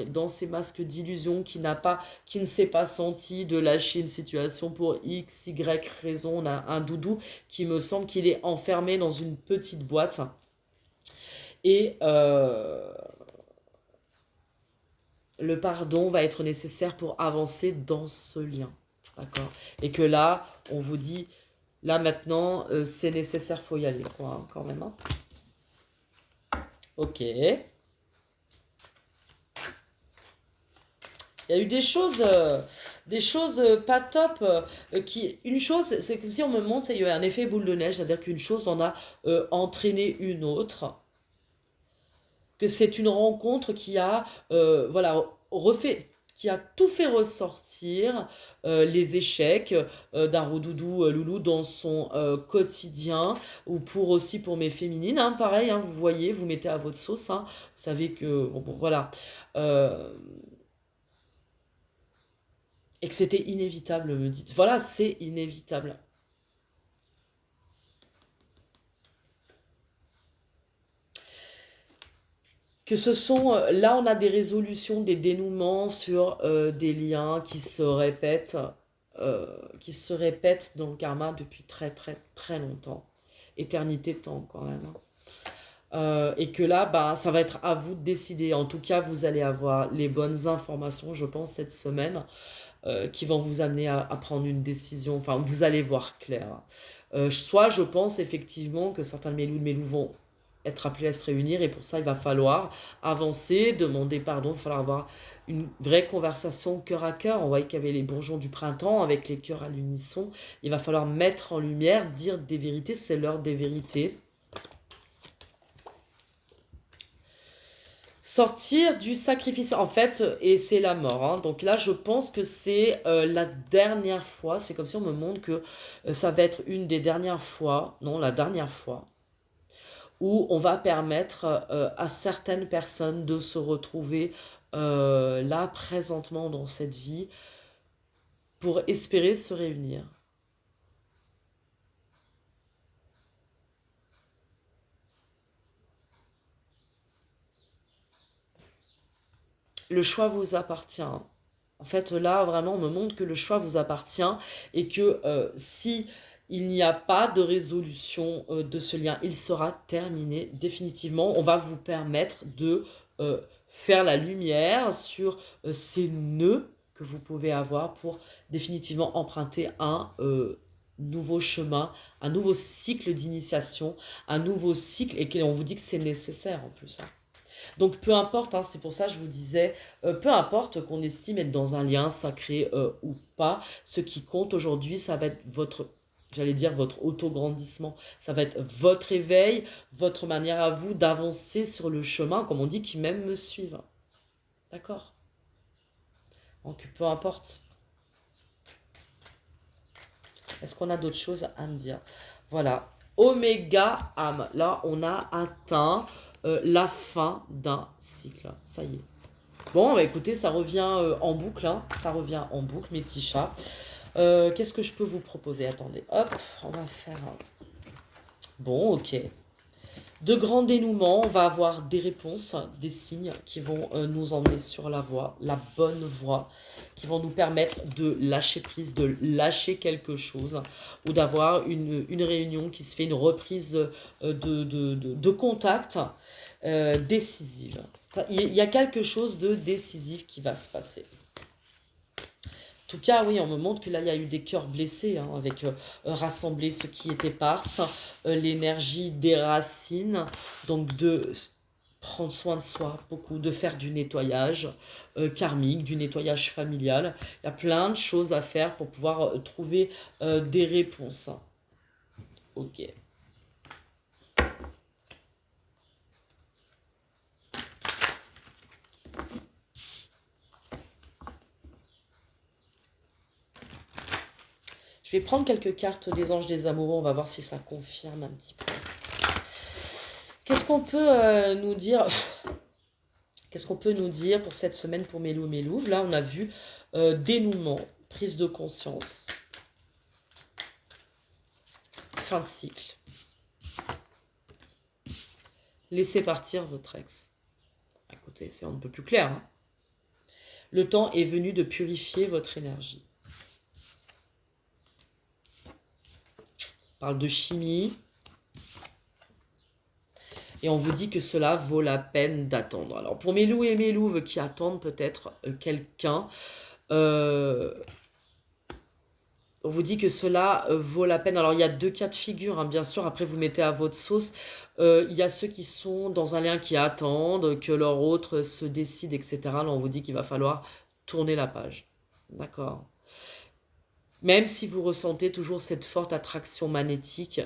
d'illusion, qui ne s'est pas senti de lâcher une situation pour X, Y raison. On a un doudou qui me semble qu'il est enfermé dans une petite boîte. Et le pardon va être nécessaire pour avancer dans ce lien. D'accord? Et que là, on vous dit, là maintenant, c'est nécessaire, faut y aller, quoi, hein, quand même. Hein. Ok. Il y a eu des choses pas top. Une chose, c'est que si on me montre, il y a un effet boule de neige, c'est-à-dire qu'une chose en a entraîné une autre. Que c'est une rencontre qui a qui a tout fait ressortir les échecs d'un roudoudou loulou dans son quotidien, ou aussi pour mes féminines, hein, pareil, hein, vous voyez, vous mettez à votre sauce, hein, vous savez que, bon, voilà, et que c'était inévitable, me dites, voilà, c'est inévitable. Que ce sont, là on a des résolutions, des dénouements sur des liens qui se répètent dans le karma depuis très très très longtemps, éternité de temps quand même. Et que là, bah, ça va être à vous de décider. En tout cas, vous allez avoir les bonnes informations, je pense, cette semaine, qui vont vous amener à prendre une décision. Enfin, vous allez voir clair. Soit je pense effectivement que certains de mes loups vont être appelés à se réunir, et pour ça il va falloir avancer, demander pardon, il va falloir avoir une vraie conversation cœur à cœur. On voyait qu'il y avait les bourgeons du printemps avec les cœurs à l'unisson, il va falloir mettre en lumière, dire des vérités, c'est l'heure des vérités. Sortir du sacrifice, en fait, et c'est la mort. Hein. Donc là, je pense que c'est la dernière fois. C'est comme si on me montre que ça va être une des dernières fois. Non, la dernière fois. où on va permettre à certaines personnes de se retrouver là, présentement, dans cette vie, pour espérer se réunir. Le choix vous appartient, hein. En fait, là, vraiment, on me montre que le choix vous appartient et que si il n'y a pas de résolution de ce lien, il sera terminé définitivement. On va vous permettre de faire la lumière sur ces nœuds que vous pouvez avoir pour définitivement emprunter un nouveau chemin, un nouveau cycle d'initiation, un nouveau cycle, et qu'on vous dit que c'est nécessaire en plus, hein. Donc peu importe, hein, c'est pour ça que je vous disais, peu importe qu'on estime être dans un lien sacré ou pas, ce qui compte aujourd'hui, ça va être votre, j'allais dire, votre auto-grandissement. Ça va être votre éveil, votre manière à vous d'avancer sur le chemin, comme on dit, qui même me suivent. D'accord? Donc peu importe. Est-ce qu'on a d'autres choses à me dire? Voilà. Oméga âme. Là, on a atteint la fin d'un cycle. Ça y est. Bon, bah écoutez, ça revient en boucle, hein. Ça revient en boucle, mes petits chats. Qu'est-ce que je peux vous proposer? Attendez, hop, on va faire bon, ok. De grands dénouements, on va avoir des réponses, des signes qui vont nous emmener sur la voie, la bonne voie, qui vont nous permettre de lâcher prise, de lâcher quelque chose, ou d'avoir une réunion qui se fait, une reprise de contact décisive. Enfin, il y a quelque chose de décisif qui va se passer. En tout cas, oui, on me montre que là, il y a eu des cœurs blessés, hein, avec rassembler ce qui est éparse, l'énergie des racines, donc de prendre soin de soi, beaucoup, de faire du nettoyage karmique, du nettoyage familial. Il y a plein de choses à faire pour pouvoir trouver des réponses. Ok. Je vais prendre quelques cartes des anges des amoureux, on va voir si ça confirme un petit peu. Qu'est-ce qu'on peut nous dire? Qu'est-ce qu'on peut nous dire pour cette semaine pour Mélo Mélouve? Là, on a vu dénouement, prise de conscience, fin de cycle. Laissez partir votre ex. Écoutez, c'est un peu plus clair, hein. Le temps est venu de purifier votre énergie. On parle de chimie. Et on vous dit que cela vaut la peine d'attendre. Alors pour mes loups et mes louves qui attendent peut-être quelqu'un, on vous dit que cela vaut la peine. Alors il y a deux cas de figure, hein, bien sûr, après vous mettez à votre sauce. Il y a ceux qui sont dans un lien qui attendent, que leur autre se décide, etc. Là on vous dit qu'il va falloir tourner la page. D'accord? Même si vous ressentez toujours cette forte attraction magnétique,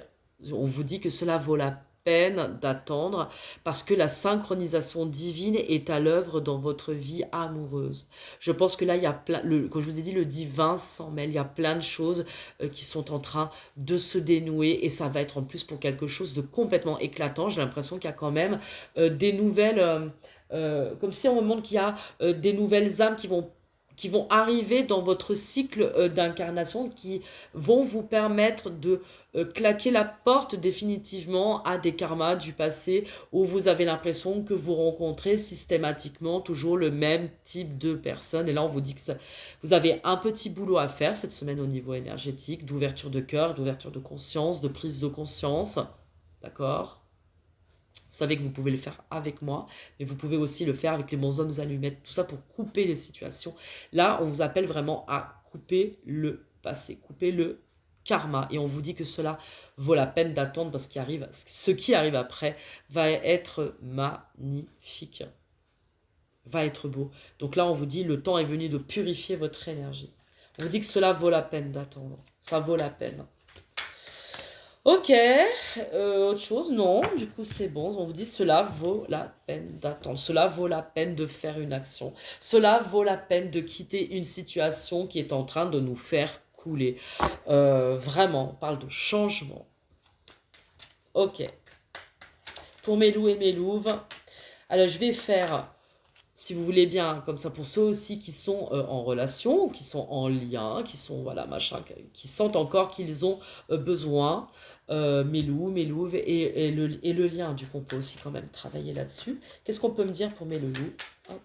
on vous dit que cela vaut la peine d'attendre parce que la synchronisation divine est à l'œuvre dans votre vie amoureuse. Je pense que là, il y a plein, comme je vous ai dit, le divin s'en mêle. Il y a plein de choses qui sont en train de se dénouer et ça va être en plus pour quelque chose de complètement éclatant. J'ai l'impression qu'il y a quand même des nouvelles, comme si on me montre qu'il y a des nouvelles âmes qui vont arriver dans votre cycle d'incarnation, qui vont vous permettre de claquer la porte définitivement à des karmas du passé où vous avez l'impression que vous rencontrez systématiquement toujours le même type de personne. Et là, on vous dit que vous avez un petit boulot à faire cette semaine au niveau énergétique, d'ouverture de cœur, d'ouverture de conscience, de prise de conscience. D'accord? Vous savez que vous pouvez le faire avec moi, mais vous pouvez aussi le faire avec les bons hommes allumettes. Tout ça pour couper les situations. Là, on vous appelle vraiment à couper le passé, couper le karma. Et on vous dit que cela vaut la peine d'attendre parce que ce qui arrive après va être magnifique, va être beau. Donc là, on vous dit, le temps est venu de purifier votre énergie. On vous dit que cela vaut la peine d'attendre. Ça vaut la peine. Ok, autre chose, non, du coup c'est bon, on vous dit cela vaut la peine d'attendre, cela vaut la peine de faire une action, cela vaut la peine de quitter une situation qui est en train de nous faire couler. Vraiment, on parle de changement. Ok, Pour mes loups et mes louves, alors je vais faire, si vous voulez bien, comme ça pour ceux aussi qui sont en relation, qui sont en lien, qui sont, voilà, machin, qui sentent encore qu'ils ont besoin, mes loups, mes louves, et le lien, du coup, on peut aussi quand même travailler là-dessus. Qu'est-ce qu'on peut me dire pour mes loulous? Hop.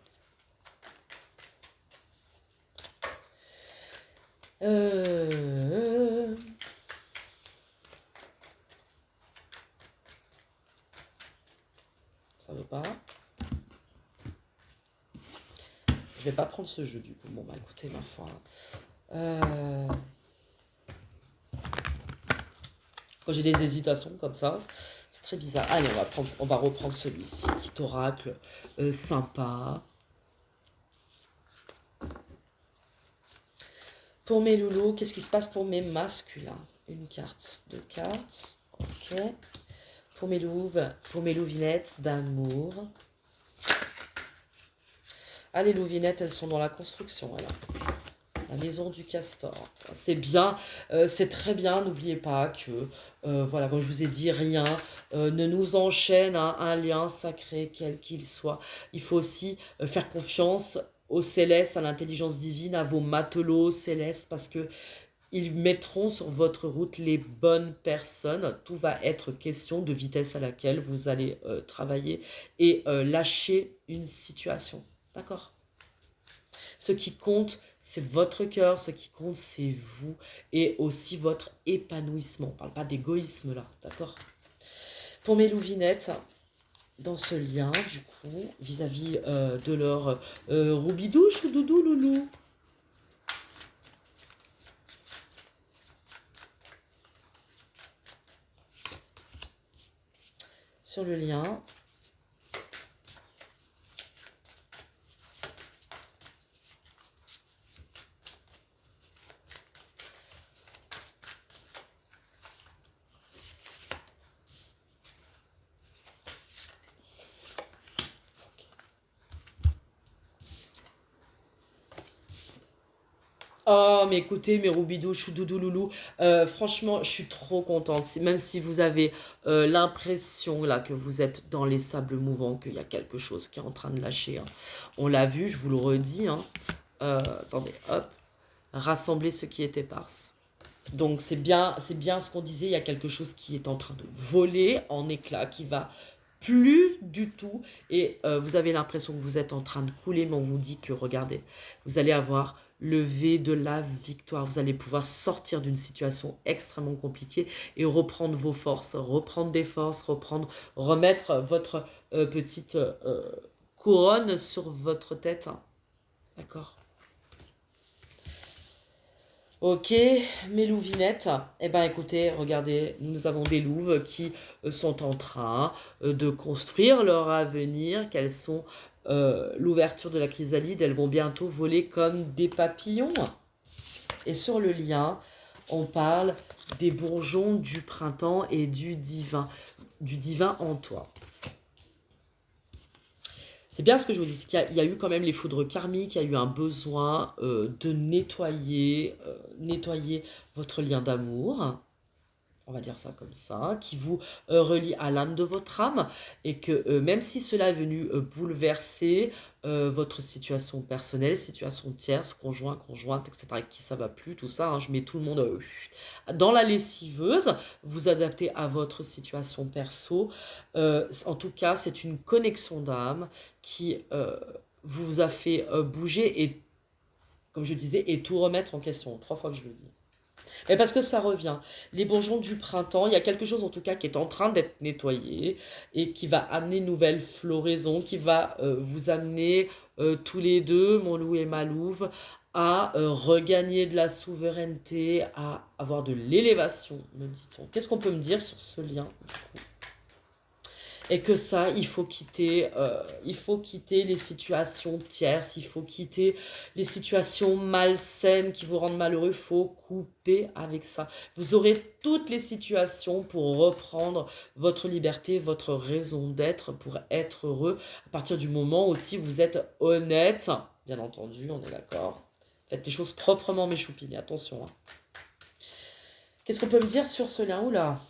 Ça veut pas. Je vais pas prendre ce jeu du coup. Bon bah écoutez, ma foi. Quand j'ai des hésitations comme ça, c'est très bizarre. Allez, on va reprendre celui-ci. Petit oracle sympa. Pour mes loulous, qu'est-ce qui se passe pour mes masculins? Une carte, deux cartes. Ok. Pour mes louves, pour mes louvinettes d'amour. Ah, les louvinettes, elles sont dans la construction, alors. La maison du castor. C'est bien, c'est très bien. N'oubliez pas que, voilà, comme je vous ai dit, rien ne nous enchaîne à un lien sacré, quel qu'il soit. Il faut aussi faire confiance aux célestes, à l'intelligence divine, à vos matelots célestes, parce que ils mettront sur votre route les bonnes personnes. Tout va être question de vitesse à laquelle vous allez travailler et lâcher une situation. D'accord? Ce qui compte, c'est votre cœur, ce qui compte, c'est vous et aussi votre épanouissement. On ne parle pas d'égoïsme là, d'accord? Pour mes louvinettes, dans ce lien, du coup, vis-à-vis de leur roubidouche ou doudou loulou. Sur le lien. Oh, mais écoutez, mes roubidous, choudoudou, loulou, franchement, je suis trop contente. Même si vous avez l'impression là que vous êtes dans les sables mouvants, qu'il y a quelque chose qui est en train de lâcher, hein. On l'a vu, je vous le redis, hein. Attendez, hop, rassembler ce qui est éparse. Donc c'est bien ce qu'on disait, il y a quelque chose qui est en train de voler en éclats, qui va plus du tout, et vous avez l'impression que vous êtes en train de couler, mais on vous dit que, regardez, vous allez avoir le V de la victoire, vous allez pouvoir sortir d'une situation extrêmement compliquée et reprendre vos forces, reprendre des forces, remettre votre petite couronne sur votre tête, hein. D'accord? Ok, mes louvinettes. Eh ben écoutez, regardez, nous avons des louves qui sont en train de construire leur avenir, qu'elles sont l'ouverture de la chrysalide, elles vont bientôt voler comme des papillons. Et sur le lien, on parle des bourgeons du printemps et du divin en toi. C'est bien ce que je vous dis, c'est qu'il y a eu quand même les foudres karmiques, il y a eu un besoin de nettoyer votre lien d'amour, on va dire ça comme ça, qui vous relie à l'âme de votre âme, et que même si cela est venu bouleverser votre situation personnelle, situation tierce, conjoint, conjointe, etc., avec qui ça va plus, tout ça, hein, je mets tout le monde dans la lessiveuse, vous adaptez à votre situation perso. En tout cas, c'est une connexion d'âme qui vous a fait bouger et, comme je disais, et tout remettre en question. 3 fois que je le dis. Mais parce que ça revient. Les bourgeons du printemps, il y a quelque chose en tout cas qui est en train d'être nettoyé et qui va amener une nouvelle floraison, qui va vous amener tous les deux, mon loup et ma louve, à regagner de la souveraineté, à avoir de l'élévation, me dit-on. Qu'est-ce qu'on peut me dire sur ce lien, du coup? Et que ça, il faut quitter les situations tierces, il faut quitter les situations malsaines qui vous rendent malheureux, il faut couper avec ça. Vous aurez toutes les situations pour reprendre votre liberté, votre raison d'être, pour être heureux, à partir du moment aussi où vous êtes honnête, bien entendu, on est d'accord. Faites les choses proprement, mes choupines, attention, hein. Qu'est-ce qu'on peut me dire sur ce lien? Oula.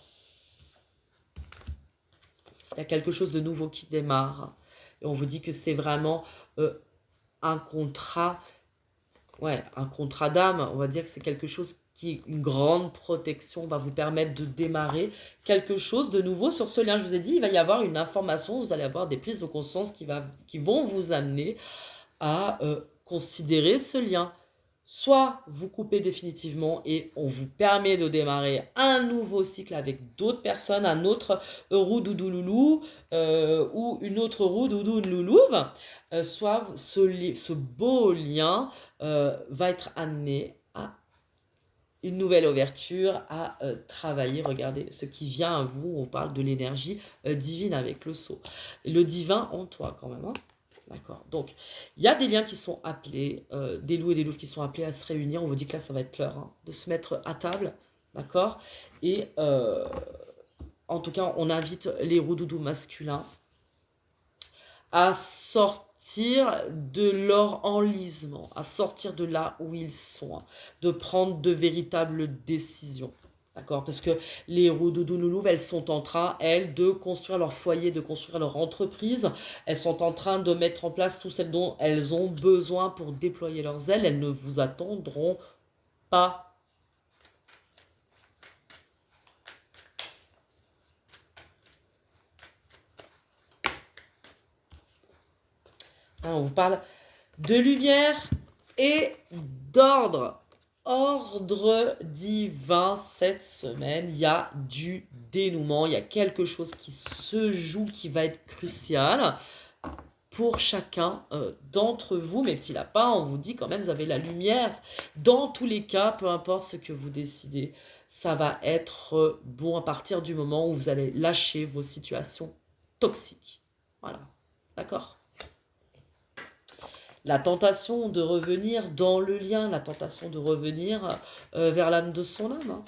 Il y a quelque chose de nouveau qui démarre. Et on vous dit que c'est vraiment un contrat, ouais, un contrat d'âme. On va dire que c'est quelque chose qui, une grande protection, va vous permettre de démarrer quelque chose de nouveau sur ce lien. Je vous ai dit, il va y avoir une information, vous allez avoir des prises de conscience qui vont vous amener à considérer ce lien. Soit vous coupez définitivement et on vous permet de démarrer un nouveau cycle avec d'autres personnes, un autre roux-doudou-loulou ou une autre roux-doudou-loulouve. Soit ce beau lien va être amené à une nouvelle ouverture, à travailler. Regardez, ce qui vient à vous, on parle de l'énergie divine avec le sceau. Le divin en toi quand même, hein. D'accord. Donc, il y a des liens qui sont appelés, des loups et des louves qui sont appelés à se réunir. On vous dit que là, ça va être l'heure hein, de se mettre à table. D'accord. Et en tout cas, on invite les roux-doudous masculins à sortir de leur enlisement, à sortir de là où ils sont, hein, de prendre de véritables décisions. D'accord. Parce que les roux-doudou-loulouves, elles sont en train, elles, de construire leur foyer, de construire leur entreprise. Elles sont en train de mettre en place tout ce dont elles ont besoin pour déployer leurs ailes. Elles ne vous attendront pas. Hein, on vous parle de lumière et d'ordre. Ordre divin cette semaine, il y a du dénouement, il y a quelque chose qui se joue qui va être crucial pour chacun d'entre vous, mes petits lapins. On vous dit quand même, vous avez la lumière. Dans tous les cas, peu importe ce que vous décidez, ça va être bon à partir du moment où vous allez lâcher vos situations toxiques. Voilà, d'accord ? La tentation de revenir dans le lien, la tentation de revenir vers l'âme de son âme. Hein.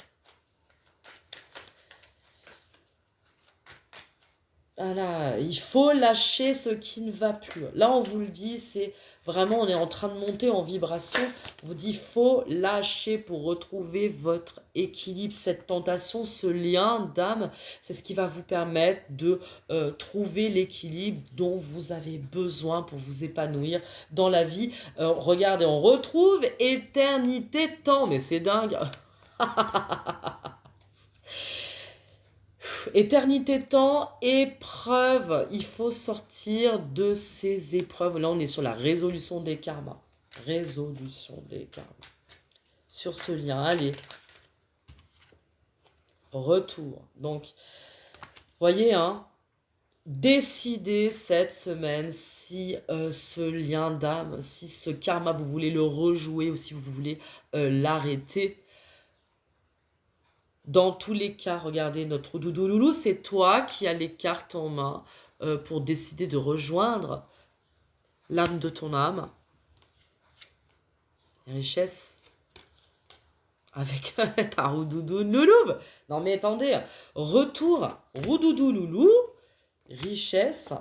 Voilà, il faut lâcher ce qui ne va plus. Là, on vous le dit, c'est vraiment, on est en train de monter en vibration. On vous dit, il faut lâcher pour retrouver votre équilibre. Cette tentation, ce lien d'âme, c'est ce qui va vous permettre de trouver l'équilibre dont vous avez besoin pour vous épanouir dans la vie. Regardez, on retrouve éternité temps, mais c'est dingue. Éternité temps, épreuve. Il faut sortir de ces épreuves. Là, on est sur la résolution des karmas. Résolution des karmas. Sur ce lien, allez. Retour. Donc, voyez, hein, décidez cette semaine si ce lien d'âme, si ce karma, vous voulez le rejouer ou si vous voulez l'arrêter. Dans tous les cas, regardez, notre doudou loulou, c'est toi qui as les cartes en main pour décider de rejoindre l'âme de ton âme. Richesse. Avec ta roudoudou loulouve. Non mais attendez, retour, roudoudou loulou, richesse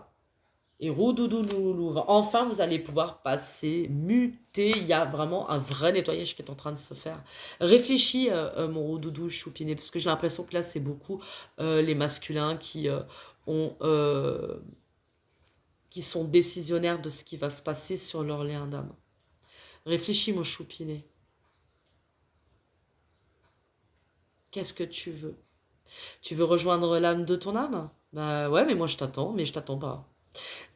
et roudoudou loulouve. Enfin, vous allez pouvoir passer, muter. Il y a vraiment un vrai nettoyage qui est en train de se faire. Réfléchis, mon roudoudou choupiné, parce que j'ai l'impression que là, c'est beaucoup les masculins qui sont décisionnaires de ce qui va se passer sur leur lien d'âme. Réfléchis, mon choupiné. Qu'est-ce que tu veux? Tu veux rejoindre l'âme de ton âme? Bah ouais, mais moi je t'attends, mais je t'attends pas.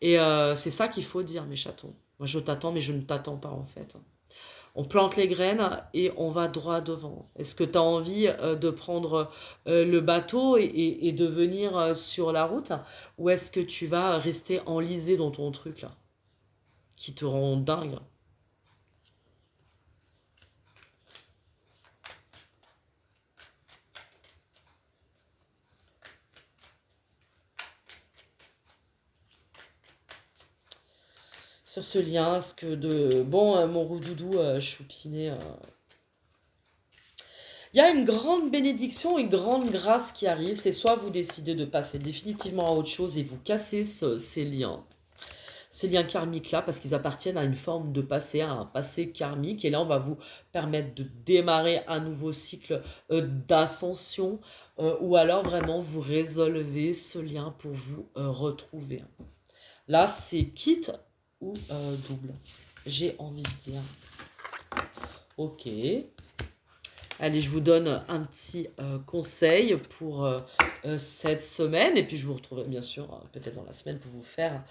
Et c'est ça qu'il faut dire, mes chatons. Moi je t'attends, mais je ne t'attends pas en fait. On plante les graines et on va droit devant. Est-ce que tu as envie de prendre le bateau et de venir sur la route? Ou est-ce que tu vas rester enlisé dans ton truc là? Qui te rend dingue? Sur ce lien, est-ce que de... Bon, mon roudoudou choupiné... Il y a une grande bénédiction, une grande grâce qui arrive. C'est soit vous décidez de passer définitivement à autre chose et vous cassez ces liens karmiques-là, parce qu'ils appartiennent à une forme de passé, à un passé karmique. Et là, on va vous permettre de démarrer un nouveau cycle d'ascension, ou alors vraiment vous résolvez ce lien pour vous retrouver. Là, c'est quitte ou double. J'ai envie de dire. Ok. Allez, je vous donne un petit conseil pour cette semaine. Et puis, je vous retrouverai bien sûr peut-être dans la semaine pour vous faire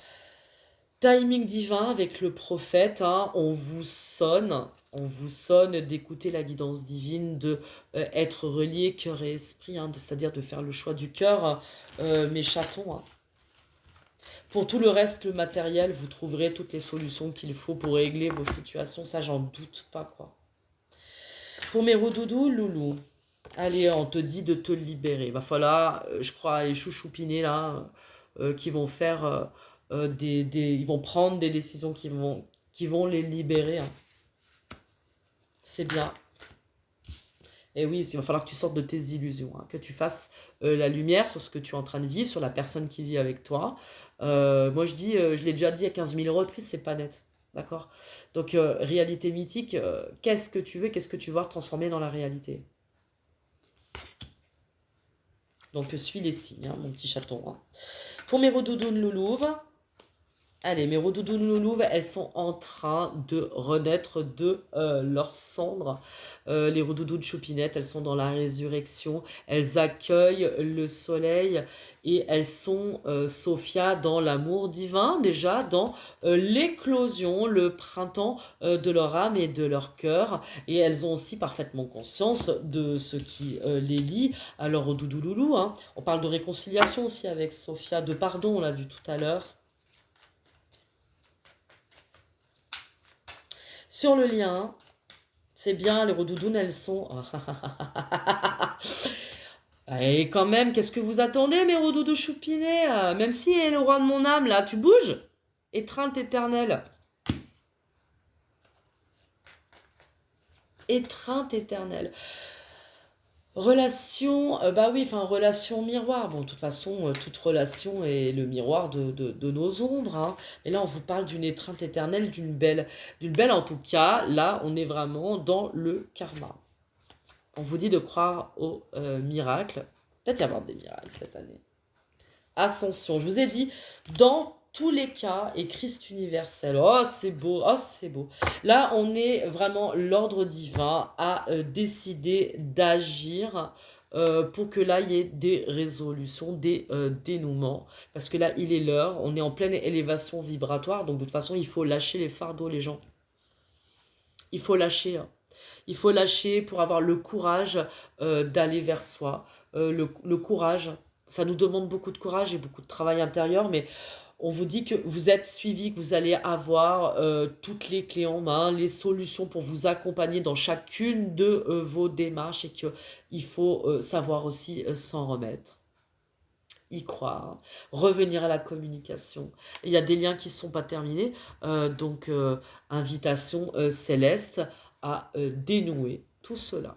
timing divin avec le prophète. Hein. On vous sonne d'écouter la guidance divine, de être relié cœur et esprit, hein, c'est-à-dire de faire le choix du cœur, mes chatons. Hein. Pour tout le reste, le matériel, vous trouverez toutes les solutions qu'il faut pour régler vos situations, ça j'en doute pas quoi. Pour mes roudoudous, loulou, allez, on te dit de te libérer. Il va falloir, je crois, les chouchoupinés là, qui vont faire ils vont prendre des décisions qui vont les libérer. Hein. C'est bien. Et oui, il va falloir que tu sortes de tes illusions, hein, que tu fasses la lumière sur ce que tu es en train de vivre, sur la personne qui vit avec toi. Moi, je dis, je l'ai déjà dit à 15 000 reprises, c'est pas net. D'accord? Donc, réalité mythique, qu'est-ce que tu veux, qu'est-ce que tu vas transformer dans la réalité? Donc, suis les signes, hein, mon petit chaton. Hein. Pour mes redoudounes loulouves, allez, mes redoudounes loulouves, elles sont en train de renaître de leur cendre. Les redoudounes choupinettes, elles sont dans la résurrection. Elles accueillent le soleil et elles sont, Sophia, dans l'amour divin, déjà, dans l'éclosion, le printemps de leur âme et de leur cœur. Et elles ont aussi parfaitement conscience de ce qui les lie à leur redoudou loulou. Hein. On parle de réconciliation aussi avec Sophia, de pardon, on l'a vu tout à l'heure. Sur le lien, c'est bien, les redoudounes, elles sont... Et quand même, qu'est-ce que vous attendez, mes redoudous choupinés? Même si est le roi de mon âme, là, tu bouges? Étreinte éternelle. Étreinte éternelle. Relation, bah oui, enfin, relation miroir. Bon, de toute façon, toute relation est le miroir de nos ombres. Hein. Et là, on vous parle d'une étreinte éternelle, d'une belle en tout cas. Là, on est vraiment dans le karma. On vous dit de croire au miracle. Peut-être y avoir des miracles cette année. Ascension. Je vous ai dit, dans tous les cas, et Christ universel. Oh, c'est beau. Oh, c'est beau. Là, on est vraiment l'ordre divin à décider d'agir pour que là, il y ait des résolutions, des dénouements. Parce que là, il est l'heure. On est en pleine élévation vibratoire. Donc, de toute façon, il faut lâcher les fardeaux, les gens. Il faut lâcher. Hein. Il faut lâcher pour avoir le courage d'aller vers soi. Le courage, ça nous demande beaucoup de courage et beaucoup de travail intérieur, mais on vous dit que vous êtes suivi, que vous allez avoir toutes les clés en main, les solutions pour vous accompagner dans chacune de vos démarches et qu'il faut savoir aussi s'en remettre. Y croire, revenir à la communication. Il y a des liens qui ne sont pas terminés, donc invitation céleste à dénouer tout cela.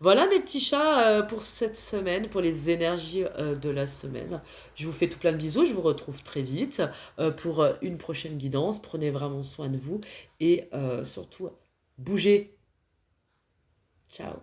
Voilà mes petits chats pour cette semaine, pour les énergies de la semaine. Je vous fais tout plein de bisous, je vous retrouve très vite pour une prochaine guidance. Prenez vraiment soin de vous et surtout, bougez. Ciao.